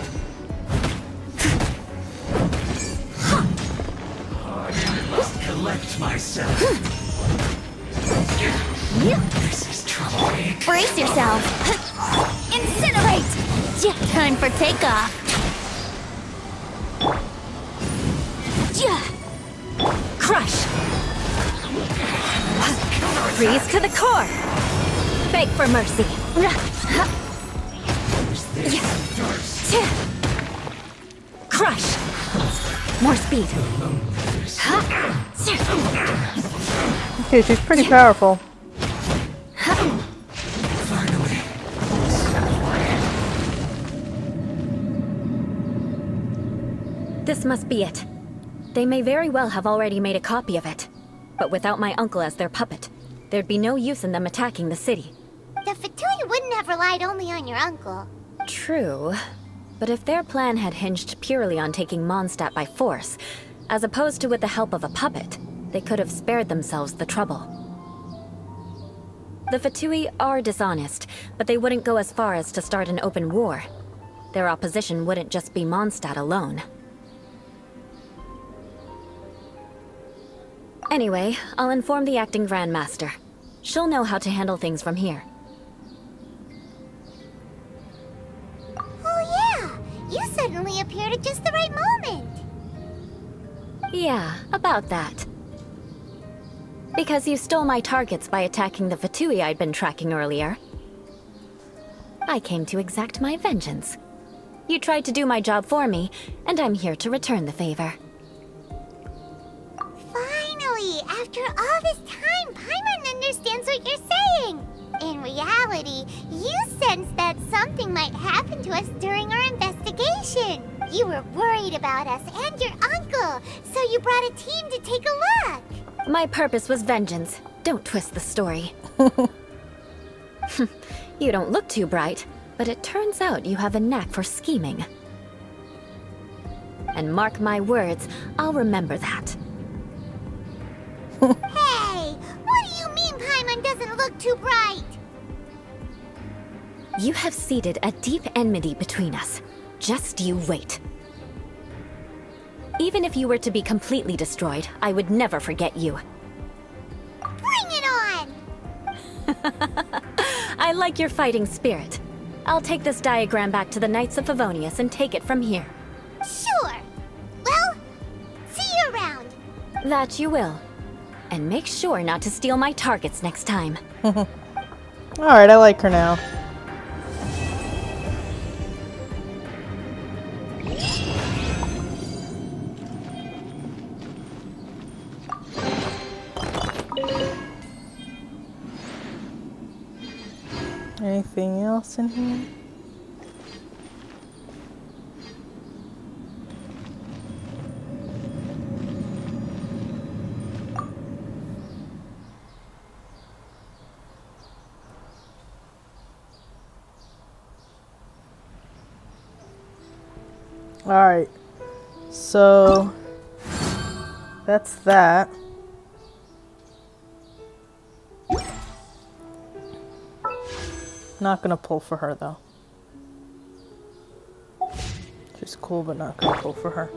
I must collect myself. This is troubling. Brace yourself. Incinerate! Time for takeoff. Crush! Freeze to the core! Beg for mercy. Crush! More speed. Okay, she's pretty powerful. Finally. This must be it. They may very well have already made a copy of it. But without my uncle as their puppet, there'd be no use in them attacking the city. The Fatui wouldn't have relied only on your uncle. True. But if their plan had hinged purely on taking Mondstadt by force, as opposed to with the help of a puppet, they could have spared themselves the trouble. The Fatui are dishonest, but they wouldn't go as far as to start an open war. Their opposition wouldn't just be Mondstadt alone. Anyway, I'll inform the acting Grandmaster. She'll know how to handle things from here. Oh yeah! You suddenly appeared at just the right moment! Yeah, about that. Because you stole my targets by attacking the Fatui I'd been tracking earlier. I came to exact my vengeance. You tried to do my job for me, and I'm here to return the favor. Finally! After all this time, Paimon understands what you're saying! In reality, you sensed that something might happen to us during our investigation. You were worried about us and your uncle, so you brought a team to take a look. My purpose was vengeance. Don't twist the story. You don't look too bright, but it turns out you have a knack for scheming. And mark my words, I'll remember that. Hey! What do you mean Paimon doesn't look too bright? You have seeded a deep enmity between us. Just you wait. Even if you were to be completely destroyed, I would never forget you. Bring it on! I like your fighting spirit. I'll take this diagram back to the Knights of Favonius and take it from here. Sure! Well, see you around! That you will. And make sure not to steal my targets next time. Alright, I like her now. Anything else in here? Alright, so that's that. Not gonna pull for her though. She's cool, but not gonna pull for her.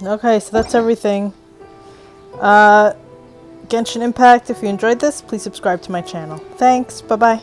Okay, so that's everything. Genshin Impact, if you enjoyed this, please subscribe to my channel. Thanks, bye-bye.